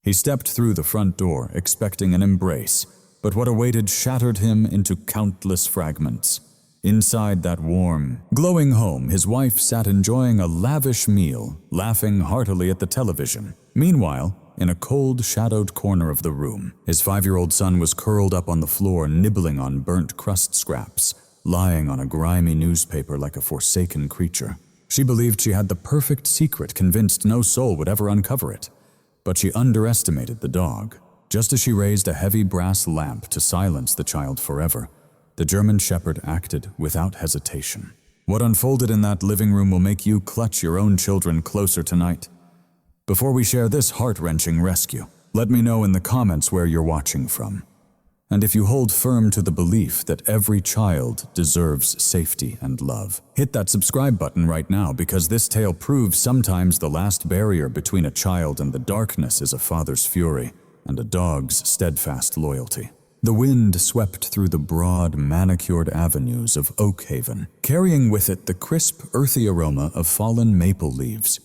He stepped through the front door, expecting an embrace, but what awaited shattered him into countless fragments. Inside that warm, glowing home, his wife sat enjoying a lavish meal, laughing heartily at the television. Meanwhile, in a cold, shadowed corner of the room, his 5-year-old son was curled up on the floor, nibbling on burnt crust scraps, lying on a grimy newspaper like a forsaken creature. She believed she had the perfect secret, convinced no soul would ever uncover it. But she underestimated the dog. Just as she raised a heavy brass lamp to silence the child forever, the German Shepherd acted without hesitation. What unfolded in that living room will make you clutch your own children closer tonight. Before we share this heart-wrenching rescue, let me know in the comments where you're watching from. And if you hold firm to the belief that every child deserves safety and love, hit that subscribe button right now, because this tale proves sometimes the last barrier between a child and the darkness is a father's fury and a dog's steadfast loyalty. The wind swept through the broad, manicured avenues of Oak Haven, carrying with it the crisp, earthy aroma of fallen maple leaves.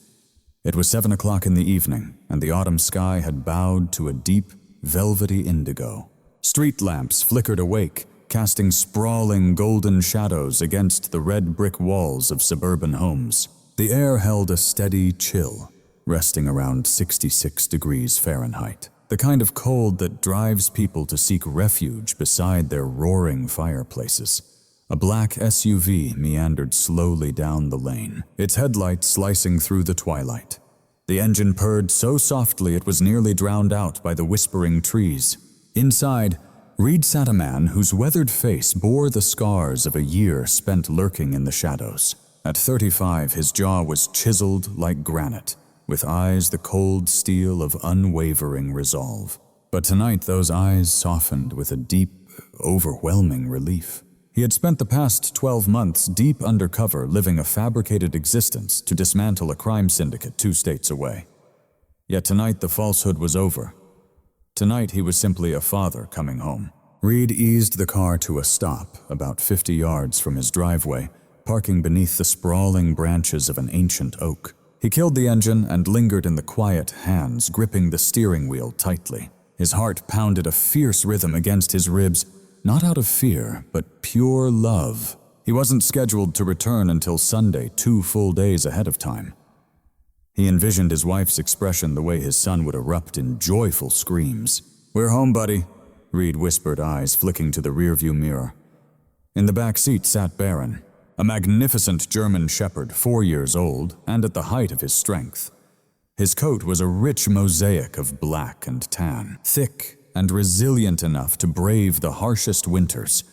It was 7 o'clock in the evening, and the autumn sky had bowed to a deep, velvety indigo. Street lamps flickered awake, casting sprawling golden shadows against the red brick walls of suburban homes. The air held a steady chill, resting around 66 degrees Fahrenheit. The kind of cold that drives people to seek refuge beside their roaring fireplaces. A black SUV meandered slowly down the lane, its headlights slicing through the twilight. The engine purred so softly it was nearly drowned out by the whispering trees. Inside, Reed sat a man whose weathered face bore the scars of a year spent lurking in the shadows. At 35, his jaw was chiseled like granite, with eyes the cold steel of unwavering resolve. But tonight those eyes softened with a deep, overwhelming relief. He had spent the past 12 months deep undercover, living a fabricated existence to dismantle a crime syndicate 2 states away. Yet tonight the falsehood was over. Tonight he was simply a father coming home. Reed eased the car to a stop about 50 yards from his driveway, parking beneath the sprawling branches of an ancient oak. He killed the engine and lingered in the quiet, hands gripping the steering wheel tightly. His heart pounded a fierce rhythm against his ribs, not out of fear, but pure love. He wasn't scheduled to return until Sunday, 2 full days ahead of time. He envisioned his wife's expression the way his son would erupt in joyful screams. "We're home, buddy," Reed whispered, eyes flicking to the rearview mirror. In the back seat sat Baron, a magnificent German Shepherd, 4 years old and at the height of his strength. His coat was a rich mosaic of black and tan, thick and resilient enough to brave the harshest winters.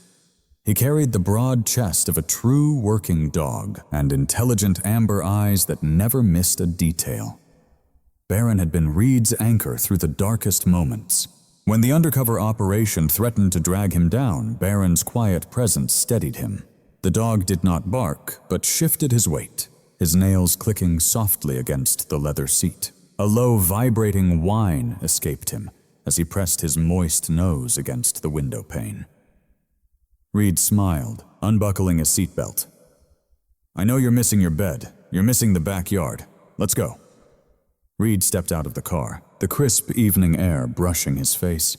He carried the broad chest of a true working dog and intelligent amber eyes that never missed a detail. Baron had been Reed's anchor through the darkest moments. When the undercover operation threatened to drag him down, Baron's quiet presence steadied him. The dog did not bark, but shifted his weight, his nails clicking softly against the leather seat. A low, vibrating whine escaped him as he pressed his moist nose against the window pane. Reed smiled, unbuckling his seatbelt. "I know you're missing your bed. You're missing the backyard. Let's go." Reed stepped out of the car, the crisp evening air brushing his face.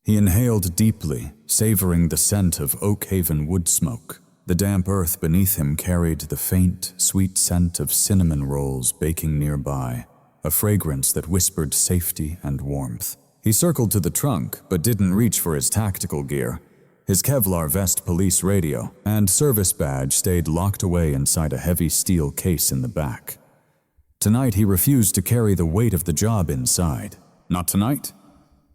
He inhaled deeply, savoring the scent of Oak Haven wood smoke. The damp earth beneath him carried the faint, sweet scent of cinnamon rolls baking nearby, a fragrance that whispered safety and warmth. He circled to the trunk, but didn't reach for his tactical gear. His Kevlar vest, police radio, and service badge stayed locked away inside a heavy steel case in the back. Tonight he refused to carry the weight of the job inside. Not tonight.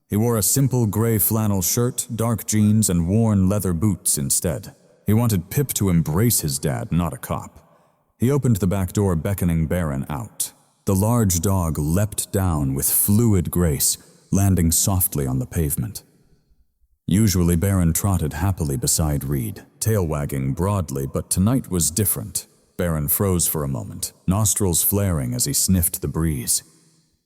He wore a simple gray flannel shirt, dark jeans, and worn leather boots instead. He wanted Pip to embrace his dad, not a cop. He opened the back door, beckoning Baron out. The large dog leapt down with fluid grace, landing softly on the pavement. Usually Baron trotted happily beside Reed, tail wagging broadly, but tonight was different. Baron froze for a moment, nostrils flaring as he sniffed the breeze.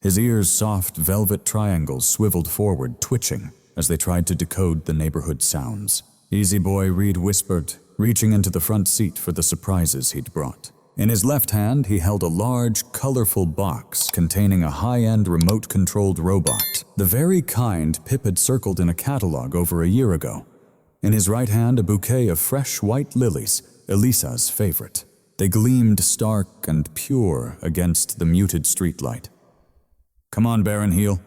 His ears' soft velvet triangles swiveled forward, twitching as they tried to decode the neighborhood sounds. "Easy boy," Reed whispered, reaching into the front seat for the surprises he'd brought. In his left hand, he held a large, colorful box containing a high-end remote-controlled robot, the very kind Pip had circled in a catalog over a year ago. In his right hand, a bouquet of fresh white lilies, Elisa's favorite. They gleamed stark and pure against the muted streetlight. "Come on, Baron Heel."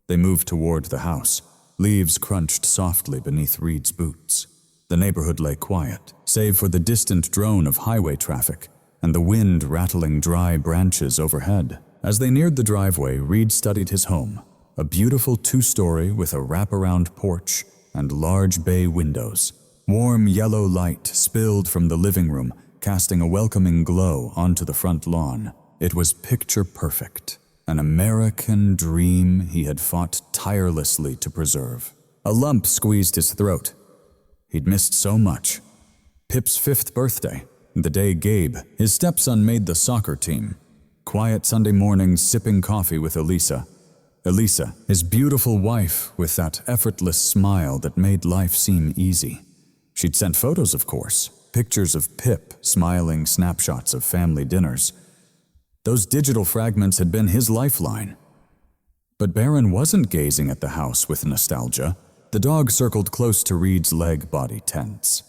They moved toward the house. Leaves crunched softly beneath Reed's boots. The neighborhood lay quiet, save for the distant drone of highway traffic and the wind rattling dry branches overhead. As they neared the driveway, Reed studied his home, a beautiful 2-story with a wraparound porch and large bay windows. Warm yellow light spilled from the living room, casting a welcoming glow onto the front lawn. It was picture perfect, an American dream he had fought tirelessly to preserve. A lump squeezed his throat. He'd missed so much. Pip's 5th birthday, the day Gabe, his stepson, made the soccer team. Quiet Sunday mornings sipping coffee with Elisa. Elisa, his beautiful wife with that effortless smile that made life seem easy. She'd sent photos, of course, pictures of Pip, smiling snapshots of family dinners. Those digital fragments had been his lifeline. But Baron wasn't gazing at the house with nostalgia. The dog circled close to Reed's leg, body tense.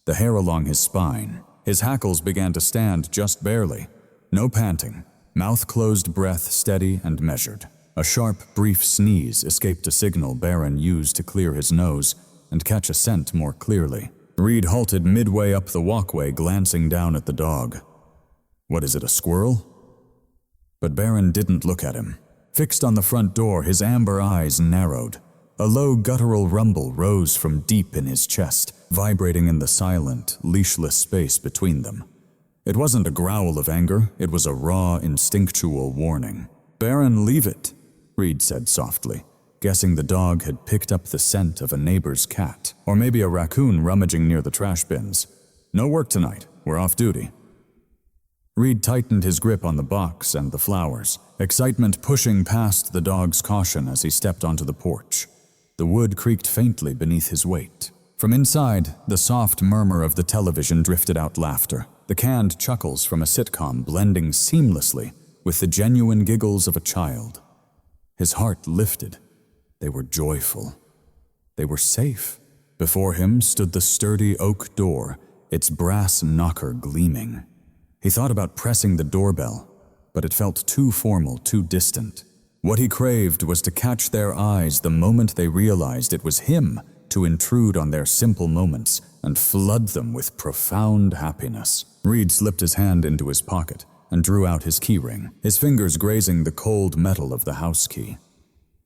The hair along his spine. His hackles began to stand just barely. No panting. Mouth closed, breath steady and measured. A sharp, brief sneeze escaped a signal Baron used to clear his nose and catch a scent more clearly. Reed halted midway up the walkway, glancing down at the dog. What is it, a squirrel? But Baron didn't look at him. Fixed on the front door, his amber eyes narrowed. A low guttural rumble rose from deep in his chest, vibrating in the silent, leashless space between them. It wasn't a growl of anger, it was a raw, instinctual warning. "Baron, leave it," Reed said softly, guessing the dog had picked up the scent of a neighbor's cat, or maybe a raccoon rummaging near the trash bins. "No work tonight, we're off duty." Reed tightened his grip on the box and the flowers, excitement pushing past the dog's caution as he stepped onto the porch. The wood creaked faintly beneath his weight. From inside, the soft murmur of the television drifted out laughter, the canned chuckles from a sitcom blending seamlessly with the genuine giggles of a child. His heart lifted. They were joyful. They were safe. Before him stood the sturdy oak door, its brass knocker gleaming. He thought about pressing the doorbell, but it felt too formal, too distant. What he craved was to catch their eyes the moment they realized it was him to intrude on their simple moments and flood them with profound happiness. Reed slipped his hand into his pocket and drew out his keyring, his fingers grazing the cold metal of the house key.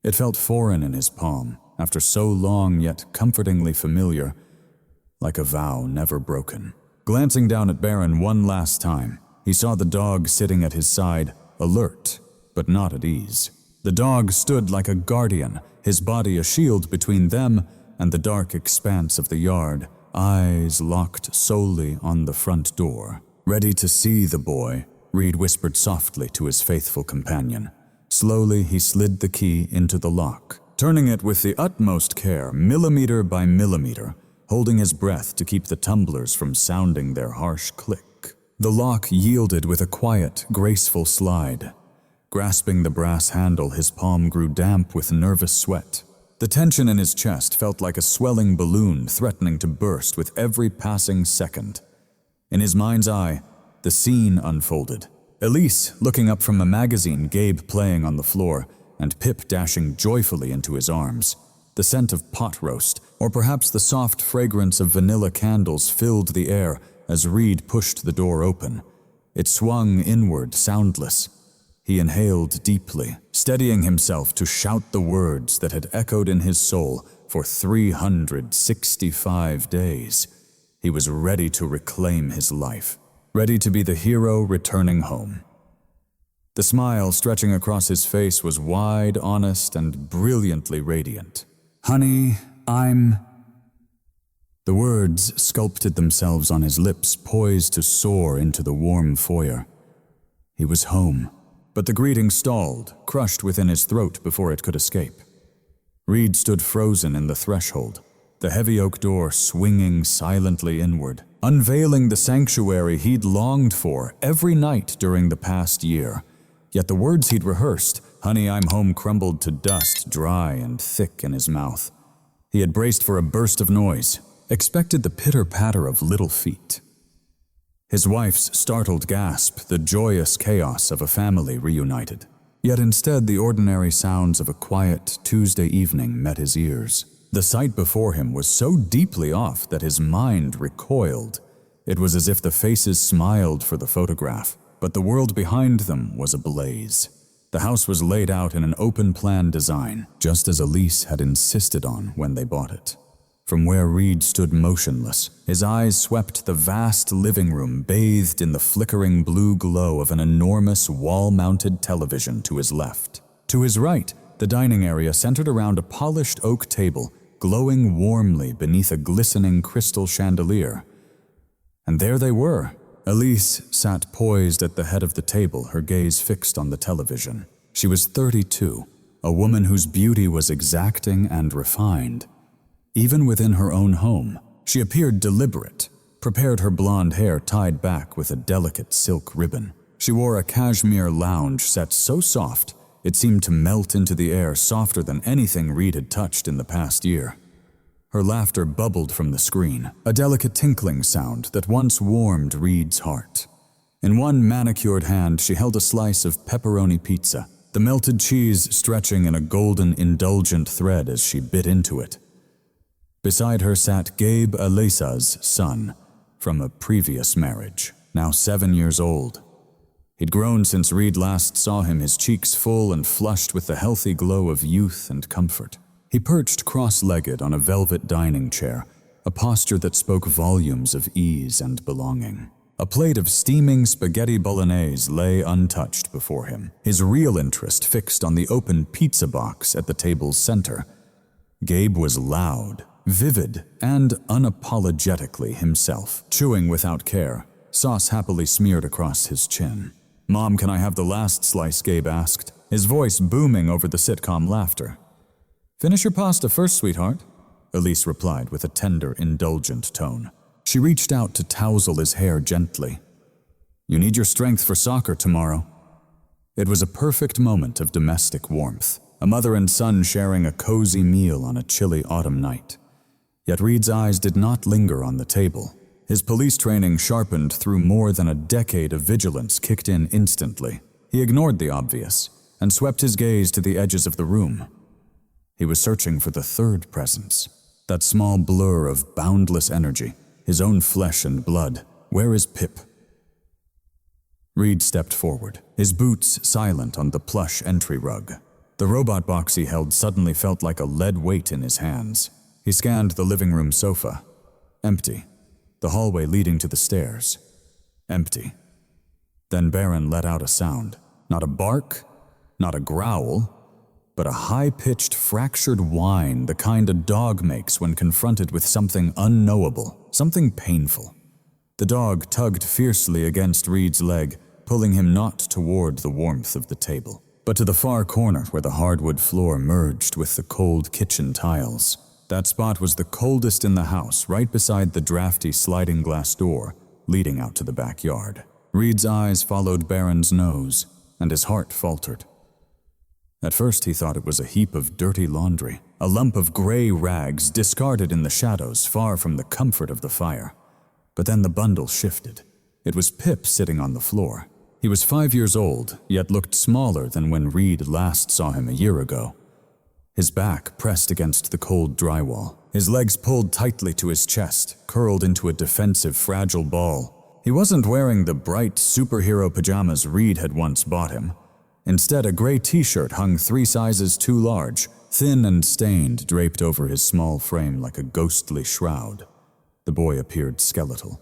It felt foreign in his palm, after so long yet comfortingly familiar, like a vow never broken. Glancing down at Baron one last time, he saw the dog sitting at his side, alert, but not at ease. The dog stood like a guardian, his body a shield between them and the dark expanse of the yard, eyes locked solely on the front door. "Ready to see the boy," Reed whispered softly to his faithful companion. Slowly he slid the key into the lock, turning it with the utmost care, millimeter by millimeter, holding his breath to keep the tumblers from sounding their harsh click. The lock yielded with a quiet, graceful slide. Grasping the brass handle, his palm grew damp with nervous sweat. The tension in his chest felt like a swelling balloon threatening to burst with every passing second. In his mind's eye, the scene unfolded. Elise looking up from a magazine, Gabe playing on the floor, and Pip dashing joyfully into his arms. The scent of pot roast, or perhaps the soft fragrance of vanilla candles, filled the air as Reed pushed the door open. It swung inward, soundless. He inhaled deeply, steadying himself to shout the words that had echoed in his soul for 365 days. He was ready to reclaim his life, ready to be the hero returning home. The smile stretching across his face was wide, honest, and brilliantly radiant. "Honey, I'm—" The words sculpted themselves on his lips, poised to soar into the warm foyer. He was home. But the greeting stalled, crushed within his throat before it could escape. Reed stood frozen in the threshold, the heavy oak door swinging silently inward, unveiling the sanctuary he'd longed for every night during the past year. Yet the words he'd rehearsed, "Honey, I'm home," crumbled to dust, dry and thick in his mouth. He had braced for a burst of noise, expected the pitter-patter of little feet. His wife's startled gasp, the joyous chaos of a family reunited. Yet instead, the ordinary sounds of a quiet Tuesday evening met his ears. The sight before him was so deeply off that his mind recoiled. It was as if the faces smiled for the photograph, but the world behind them was ablaze. The house was laid out in an open-plan design, just as Elise had insisted on when they bought it. From where Reed stood motionless, his eyes swept the vast living room bathed in the flickering blue glow of an enormous wall-mounted television to his left. To his right, the dining area centered around a polished oak table, glowing warmly beneath a glistening crystal chandelier. And there they were. Elise sat poised at the head of the table, her gaze fixed on the television. She was 32, a woman whose beauty was exacting and refined. Even within her own home, she appeared deliberate, prepared her blonde hair tied back with a delicate silk ribbon. She wore a cashmere lounge set so soft it seemed to melt into the air, softer than anything Reed had touched in the past year. Her laughter bubbled from the screen, a delicate tinkling sound that once warmed Reed's heart. In one manicured hand, she held a slice of pepperoni pizza, the melted cheese stretching in a golden, indulgent thread as she bit into it. Beside her sat Gabe Elisa's son, from a previous marriage, now 7 years old. He'd grown since Reed last saw him, his cheeks full and flushed with the healthy glow of youth and comfort. He perched cross-legged on a velvet dining chair, a posture that spoke volumes of ease and belonging. A plate of steaming spaghetti bolognese lay untouched before him, his real interest fixed on the open pizza box at the table's center. Gabe was loud, vivid, and unapologetically himself, chewing without care, sauce happily smeared across his chin. "Mom, can I have the last slice?" Gabe asked, his voice booming over the sitcom laughter. "Finish your pasta first, sweetheart," Elise replied with a tender, indulgent tone. She reached out to tousle his hair gently. "You need your strength for soccer tomorrow." It was a perfect moment of domestic warmth, a mother and son sharing a cozy meal on a chilly autumn night. Yet Reed's eyes did not linger on the table. His police training, sharpened through more than a decade of vigilance, kicked in instantly. He ignored the obvious and swept his gaze to the edges of the room. He was searching for the third presence, that small blur of boundless energy, his own flesh and blood. Where is Pip? Reed stepped forward, his boots silent on the plush entry rug. The robot box he held suddenly felt like a lead weight in his hands. He scanned the living room sofa. Empty. The hallway leading to the stairs. Empty. Then Baron let out a sound. Not a bark, not a growl, but a high-pitched, fractured whine, the kind a dog makes when confronted with something unknowable, something painful. The dog tugged fiercely against Reed's leg, pulling him not toward the warmth of the table, but to the far corner where the hardwood floor merged with the cold kitchen tiles. That spot was the coldest in the house, right beside the drafty sliding glass door leading out to the backyard. Reed's eyes followed Baron's nose, and his heart faltered. At first he thought it was a heap of dirty laundry, a lump of gray rags discarded in the shadows far from the comfort of the fire. But then the bundle shifted. It was Pip sitting on the floor. He was 5 years old, yet looked smaller than when Reed last saw him a year ago. His back pressed against the cold drywall, his legs pulled tightly to his chest, curled into a defensive, fragile ball. He wasn't wearing the bright superhero pajamas Reed had once bought him. Instead, a gray t-shirt hung 3 sizes too large, thin and stained, draped over his small frame like a ghostly shroud. The boy appeared skeletal.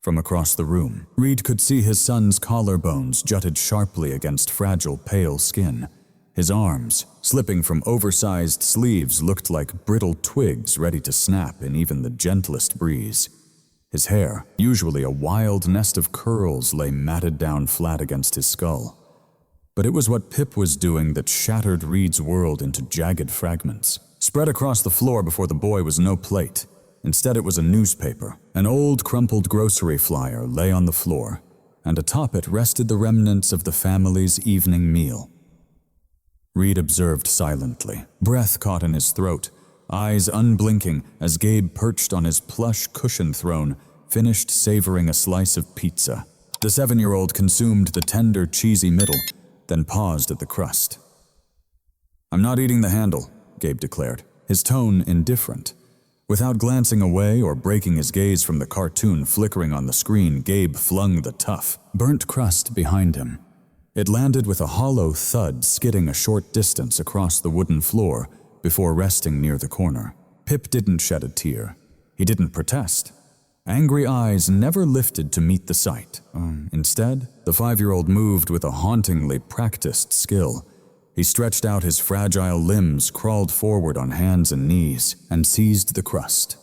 From across the room, Reed could see his son's collarbones jutted sharply against fragile, pale skin. His arms, slipping from oversized sleeves, looked like brittle twigs ready to snap in even the gentlest breeze. His hair, usually a wild nest of curls, lay matted down flat against his skull. But it was what Pip was doing that shattered Reed's world into jagged fragments. Spread across the floor before the boy was no plate. Instead, it was a newspaper. An old, crumpled grocery flyer lay on the floor, and atop it rested the remnants of the family's evening meal. Reed observed silently, breath caught in his throat, eyes unblinking as Gabe, perched on his plush cushioned throne, finished savoring a slice of pizza. The 7-year-old consumed the tender, cheesy middle, then paused at the crust. "I'm not eating the handle," Gabe declared, his tone indifferent. Without glancing away or breaking his gaze from the cartoon flickering on the screen, Gabe flung the tough, burnt crust behind him. It landed with a hollow thud, skidding a short distance across the wooden floor before resting near the corner. Pip didn't shed a tear. He didn't protest. Angry eyes never lifted to meet the sight. Instead, the 5-year-old moved with a hauntingly practiced skill. He stretched out his fragile limbs, crawled forward on hands and knees, and seized the crust.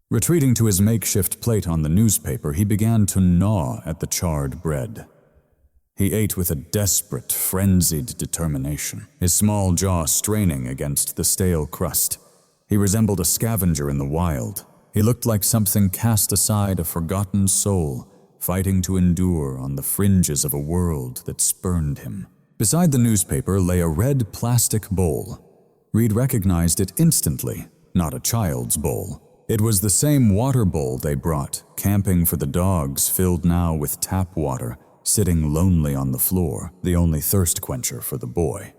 Retreating to his makeshift plate on the newspaper, he began to gnaw at the charred bread. He ate with a desperate, frenzied determination, his small jaw straining against the stale crust. He resembled a scavenger in the wild. He looked like something cast aside, a forgotten soul, fighting to endure on the fringes of a world that spurned him. Beside the newspaper lay a red plastic bowl. Reed recognized it instantly, not a child's bowl. It was the same water bowl they brought, camping for the dogs, filled now with tap water, sitting lonely on the floor, the only thirst quencher for the boy.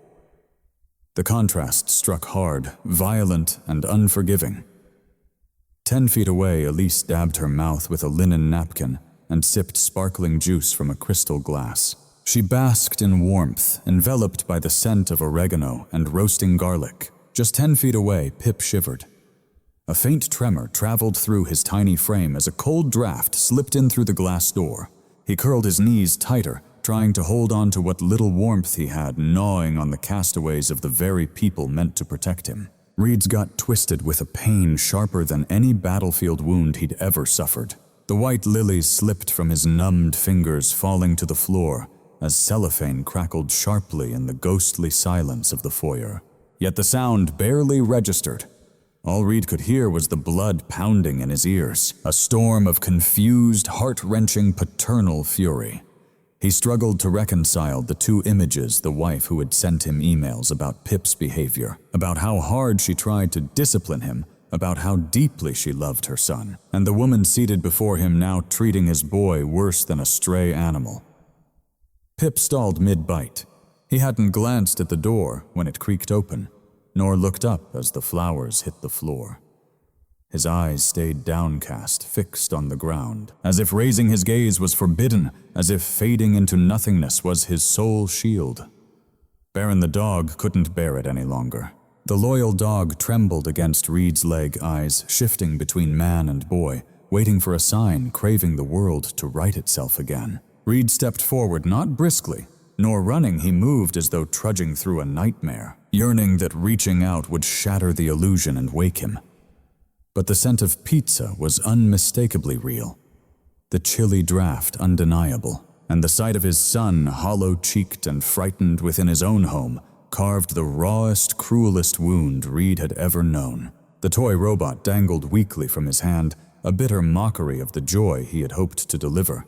The contrast struck hard, violent and unforgiving. 10 feet away, Elise dabbed her mouth with a linen napkin and sipped sparkling juice from a crystal glass. She basked in warmth, enveloped by the scent of oregano and roasting garlic. Just 10 feet away, Pip shivered. A faint tremor traveled through his tiny frame as a cold draft slipped in through the glass door. He curled his knees tighter, trying to hold on to what little warmth he had, gnawing on the castaways of the very people meant to protect him. Reed's gut twisted with a pain sharper than any battlefield wound he'd ever suffered. The white lilies slipped from his numbed fingers, falling to the floor, as cellophane crackled sharply in the ghostly silence of the foyer. Yet the sound barely registered. All Reed could hear was the blood pounding in his ears, a storm of confused, heart-wrenching paternal fury. He struggled to reconcile the two images, the wife who had sent him emails about Pip's behavior, about how hard she tried to discipline him, about how deeply she loved her son, and the woman seated before him now treating his boy worse than a stray animal. Pip stalled mid-bite. He hadn't glanced at the door when it creaked open, nor looked up as the flowers hit the floor. His eyes stayed downcast, fixed on the ground, as if raising his gaze was forbidden, as if fading into nothingness was his sole shield. Baron the dog couldn't bear it any longer. The loyal dog trembled against Reed's leg, eyes shifting between man and boy, waiting for a sign, craving the world to right itself again. Reed stepped forward, not briskly, nor running. He moved as though trudging through a nightmare, yearning that reaching out would shatter the illusion and wake him. But the scent of pizza was unmistakably real, the chilly draft undeniable, and the sight of his son, hollow-cheeked and frightened within his own home, carved the rawest, cruelest wound Reed had ever known. The toy robot dangled weakly from his hand, a bitter mockery of the joy he had hoped to deliver.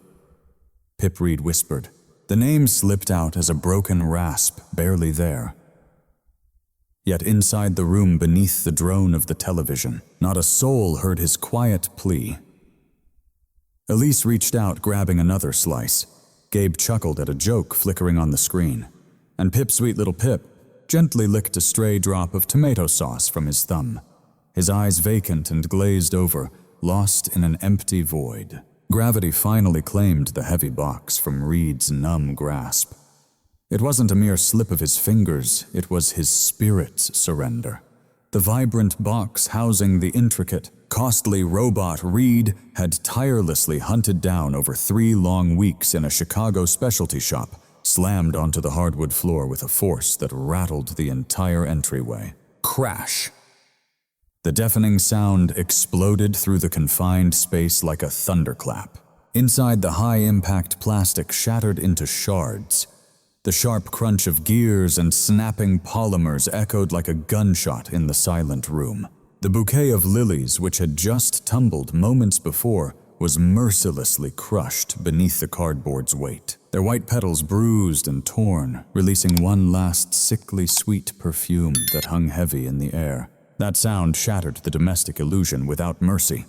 Pip, Reed whispered. The name slipped out as a broken rasp, barely there. Yet inside the room beneath the drone of the television, not a soul heard his quiet plea. Elise reached out, grabbing another slice. Gabe chuckled at a joke flickering on the screen, and Pip, sweet little Pip, gently licked a stray drop of tomato sauce from his thumb, his eyes vacant and glazed over, lost in an empty void. Gravity finally claimed the heavy box from Reed's numb grasp. It wasn't a mere slip of his fingers, it was his spirit's surrender. The vibrant box housing the intricate, costly robot Reed had tirelessly hunted down over 3 long weeks in a Chicago specialty shop, slammed onto the hardwood floor with a force that rattled the entire entryway. Crash! The deafening sound exploded through the confined space like a thunderclap. Inside, the high-impact plastic shattered into shards. The sharp crunch of gears and snapping polymers echoed like a gunshot in the silent room. The bouquet of lilies, which had just tumbled moments before, was mercilessly crushed beneath the cardboard's weight. Their white petals bruised and torn, releasing one last sickly sweet perfume that hung heavy in the air. That sound shattered the domestic illusion without mercy.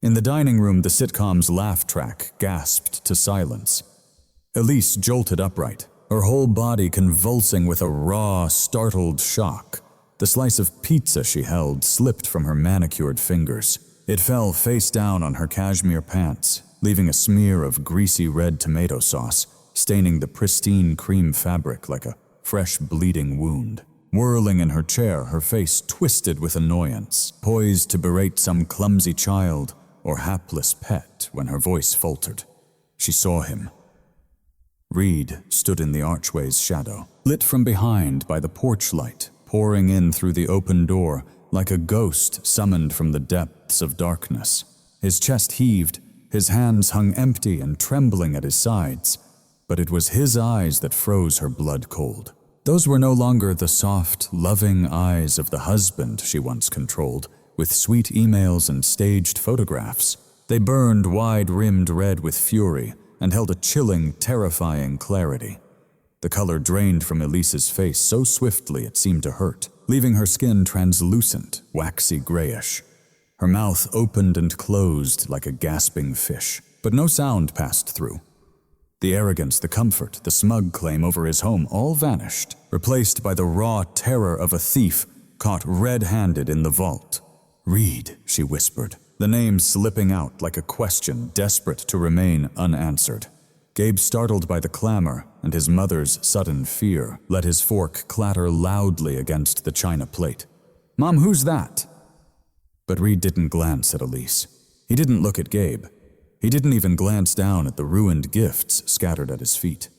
In the dining room, the sitcom's laugh track gasped to silence. Elise jolted upright, her whole body convulsing with a raw, startled shock. The slice of pizza she held slipped from her manicured fingers. It fell face down on her cashmere pants, leaving a smear of greasy red tomato sauce, staining the pristine cream fabric like a fresh bleeding wound. Whirling in her chair, her face twisted with annoyance, poised to berate some clumsy child or hapless pet when her voice faltered. She saw him. Reed stood in the archway's shadow, lit from behind by the porch light, pouring in through the open door like a ghost summoned from the depths of darkness. His chest heaved, his hands hung empty and trembling at his sides, but it was his eyes that froze her blood cold. Those were no longer the soft, loving eyes of the husband she once controlled, with sweet emails and staged photographs. They burned wide-rimmed red with fury and held a chilling, terrifying clarity. The color drained from Elise's face so swiftly it seemed to hurt, leaving her skin translucent, waxy grayish. Her mouth opened and closed like a gasping fish, but no sound passed through. The arrogance, the comfort, the smug claim over his home all vanished, replaced by the raw terror of a thief caught red-handed in the vault. "Reed," she whispered, the name slipping out like a question desperate to remain unanswered. Gabe, startled by the clamor and his mother's sudden fear, let his fork clatter loudly against the china plate. "Mom, who's that?" But Reed didn't glance at Elise. He didn't look at Gabe. He didn't even glance down at the ruined gifts scattered at his feet.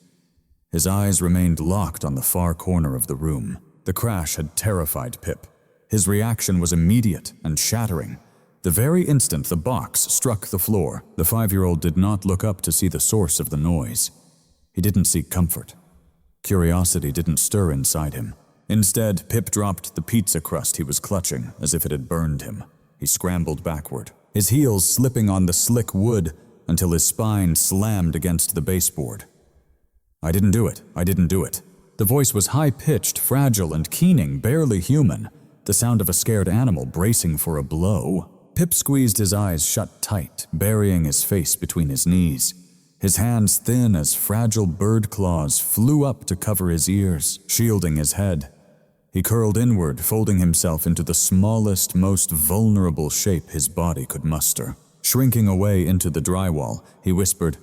His eyes remained locked on the far corner of the room. The crash had terrified Pip. His reaction was immediate and shattering. The very instant the box struck the floor, the 5-year-old did not look up to see the source of the noise. He didn't seek comfort. Curiosity didn't stir inside him. Instead, Pip dropped the pizza crust he was clutching as if it had burned him. He scrambled backward, his heels slipping on the slick wood until his spine slammed against the baseboard. "I didn't do it. I didn't do it." The voice was high-pitched, fragile, and keening, barely human, the sound of a scared animal bracing for a blow. Pip squeezed his eyes shut tight, burying his face between his knees. His hands, thin as fragile bird claws, flew up to cover his ears, shielding his head. He curled inward, folding himself into the smallest, most vulnerable shape his body could muster. Shrinking away into the drywall, he whispered,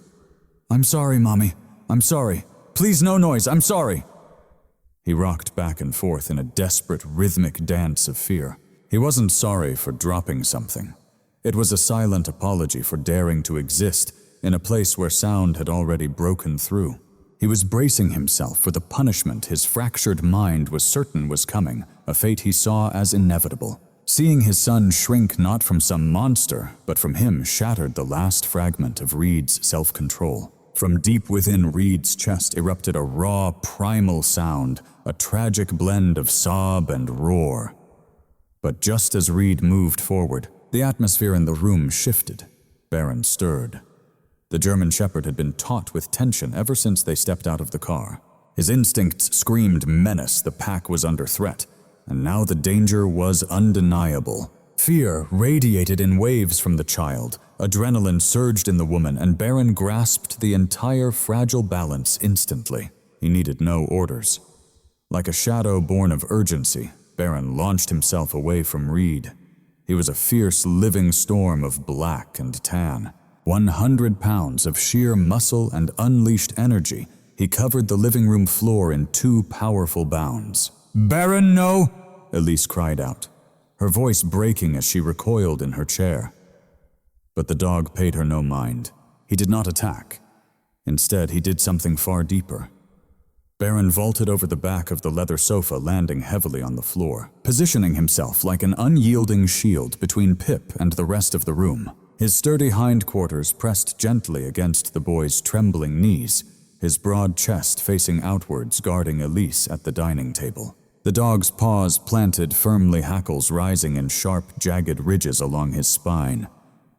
"I'm sorry, Mommy. I'm sorry. Please, no noise. I'm sorry." He rocked back and forth in a desperate, rhythmic dance of fear. He wasn't sorry for dropping something. It was a silent apology for daring to exist in a place where sound had already broken through. He was bracing himself for the punishment his fractured mind was certain was coming, a fate he saw as inevitable. Seeing his son shrink not from some monster, but from him shattered the last fragment of Reed's self-control. From deep within Reed's chest erupted a raw, primal sound, a tragic blend of sob and roar. But just as Reed moved forward, the atmosphere in the room shifted. Baron stirred. The German Shepherd had been taut with tension ever since they stepped out of the car. His instincts screamed menace, the pack was under threat, and now the danger was undeniable. Fear radiated in waves from the child, adrenaline surged in the woman, and Baron grasped the entire fragile balance instantly. He needed no orders. Like a shadow born of urgency, Baron launched himself away from Reed. He was a fierce living storm of black and tan. 100 pounds of sheer muscle and unleashed energy, he covered the living room floor in 2 powerful bounds. "Baron, no!" Elise cried out, her voice breaking as she recoiled in her chair. But the dog paid her no mind. He did not attack. Instead, he did something far deeper. Baron vaulted over the back of the leather sofa, landing heavily on the floor, positioning himself like an unyielding shield between Pip and the rest of the room. His sturdy hindquarters pressed gently against the boy's trembling knees, his broad chest facing outwards guarding Elise at the dining table. The dog's paws planted firmly, hackles rising in sharp, jagged ridges along his spine.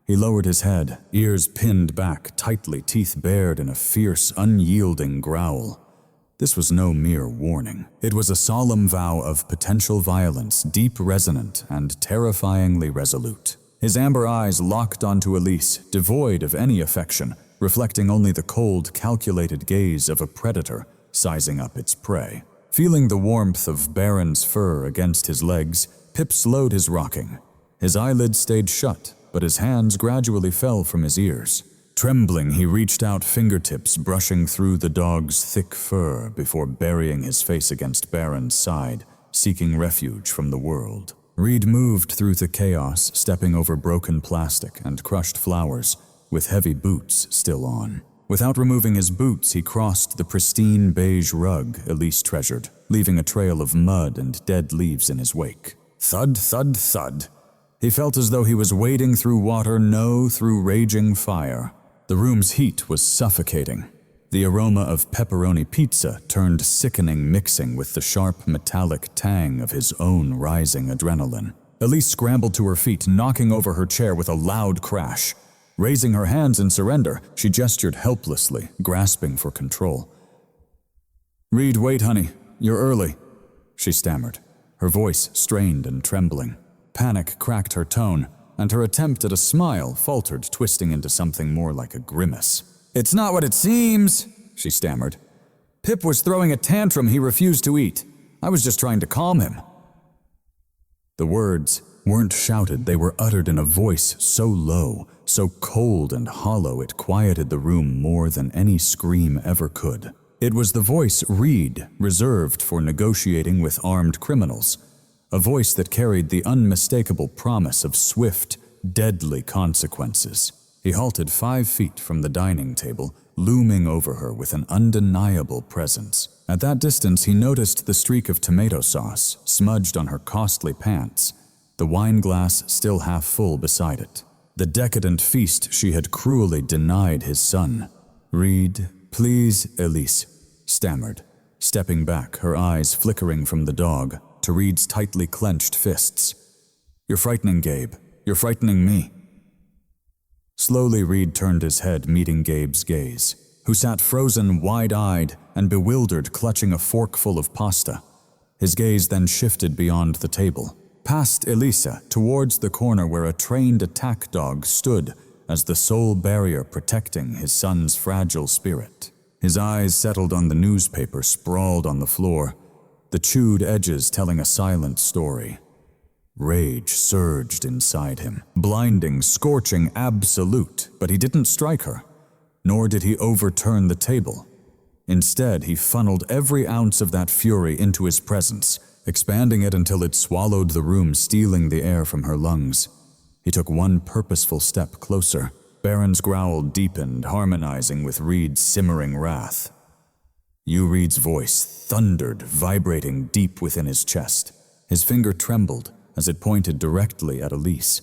He lowered his head, ears pinned back tightly, teeth bared in a fierce, unyielding growl. This was no mere warning. It was a solemn vow of potential violence, deep resonant and terrifyingly resolute. His amber eyes locked onto Elise, devoid of any affection, reflecting only the cold, calculated gaze of a predator sizing up its prey. Feeling the warmth of Baron's fur against his legs, Pip slowed his rocking. His eyelids stayed shut, but his hands gradually fell from his ears. Trembling, he reached out, fingertips brushing through the dog's thick fur before burying his face against Baron's side, seeking refuge from the world. Reed moved through the chaos, stepping over broken plastic and crushed flowers, with heavy boots still on. Without removing his boots, he crossed the pristine beige rug Elise treasured, leaving a trail of mud and dead leaves in his wake. Thud, thud, thud. He felt as though he was wading through water, no, through raging fire. The room's heat was suffocating. The aroma of pepperoni pizza turned sickening, mixing with the sharp, metallic tang of his own rising adrenaline. Elise scrambled to her feet, knocking over her chair with a loud crash. Raising her hands in surrender, she gestured helplessly, grasping for control. "Reed, wait, honey. You're early," she stammered, her voice strained and trembling. Panic cracked her tone, and her attempt at a smile faltered, twisting into something more like a grimace. "It's not what it seems," she stammered. "Pip was throwing a tantrum he refused to eat. I was just trying to calm him." The words weren't shouted, they were uttered in a voice so low, so cold and hollow it quieted the room more than any scream ever could. It was the voice Reed reserved for negotiating with armed criminals, a voice that carried the unmistakable promise of swift, deadly consequences. He halted 5 feet from the dining table, looming over her with an undeniable presence. At that distance, he noticed the streak of tomato sauce smudged on her costly pants, the wine glass still half full beside it. The decadent feast she had cruelly denied his son. "Reed, please," Elise stammered, stepping back, her eyes flickering from the dog to Reed's tightly clenched fists. "You're frightening Gabe. You're frightening me." Slowly, Reed turned his head, meeting Gabe's gaze, who sat frozen, wide-eyed and bewildered, clutching a forkful of pasta. His gaze then shifted beyond the table, past Elisa, towards the corner where a trained attack dog stood as the sole barrier protecting his son's fragile spirit. His eyes settled on the newspaper sprawled on the floor, the chewed edges telling a silent story. Rage surged inside him, blinding, scorching, absolute, but he didn't strike her, nor did he overturn the table. Instead, he funneled every ounce of that fury into his presence, expanding it until it swallowed the room, stealing the air from her lungs. He took one purposeful step closer. Baron's growl deepened, harmonizing with Reed's simmering wrath. Reed's voice thundered, vibrating deep within his chest. His finger trembled as it pointed directly at Elise,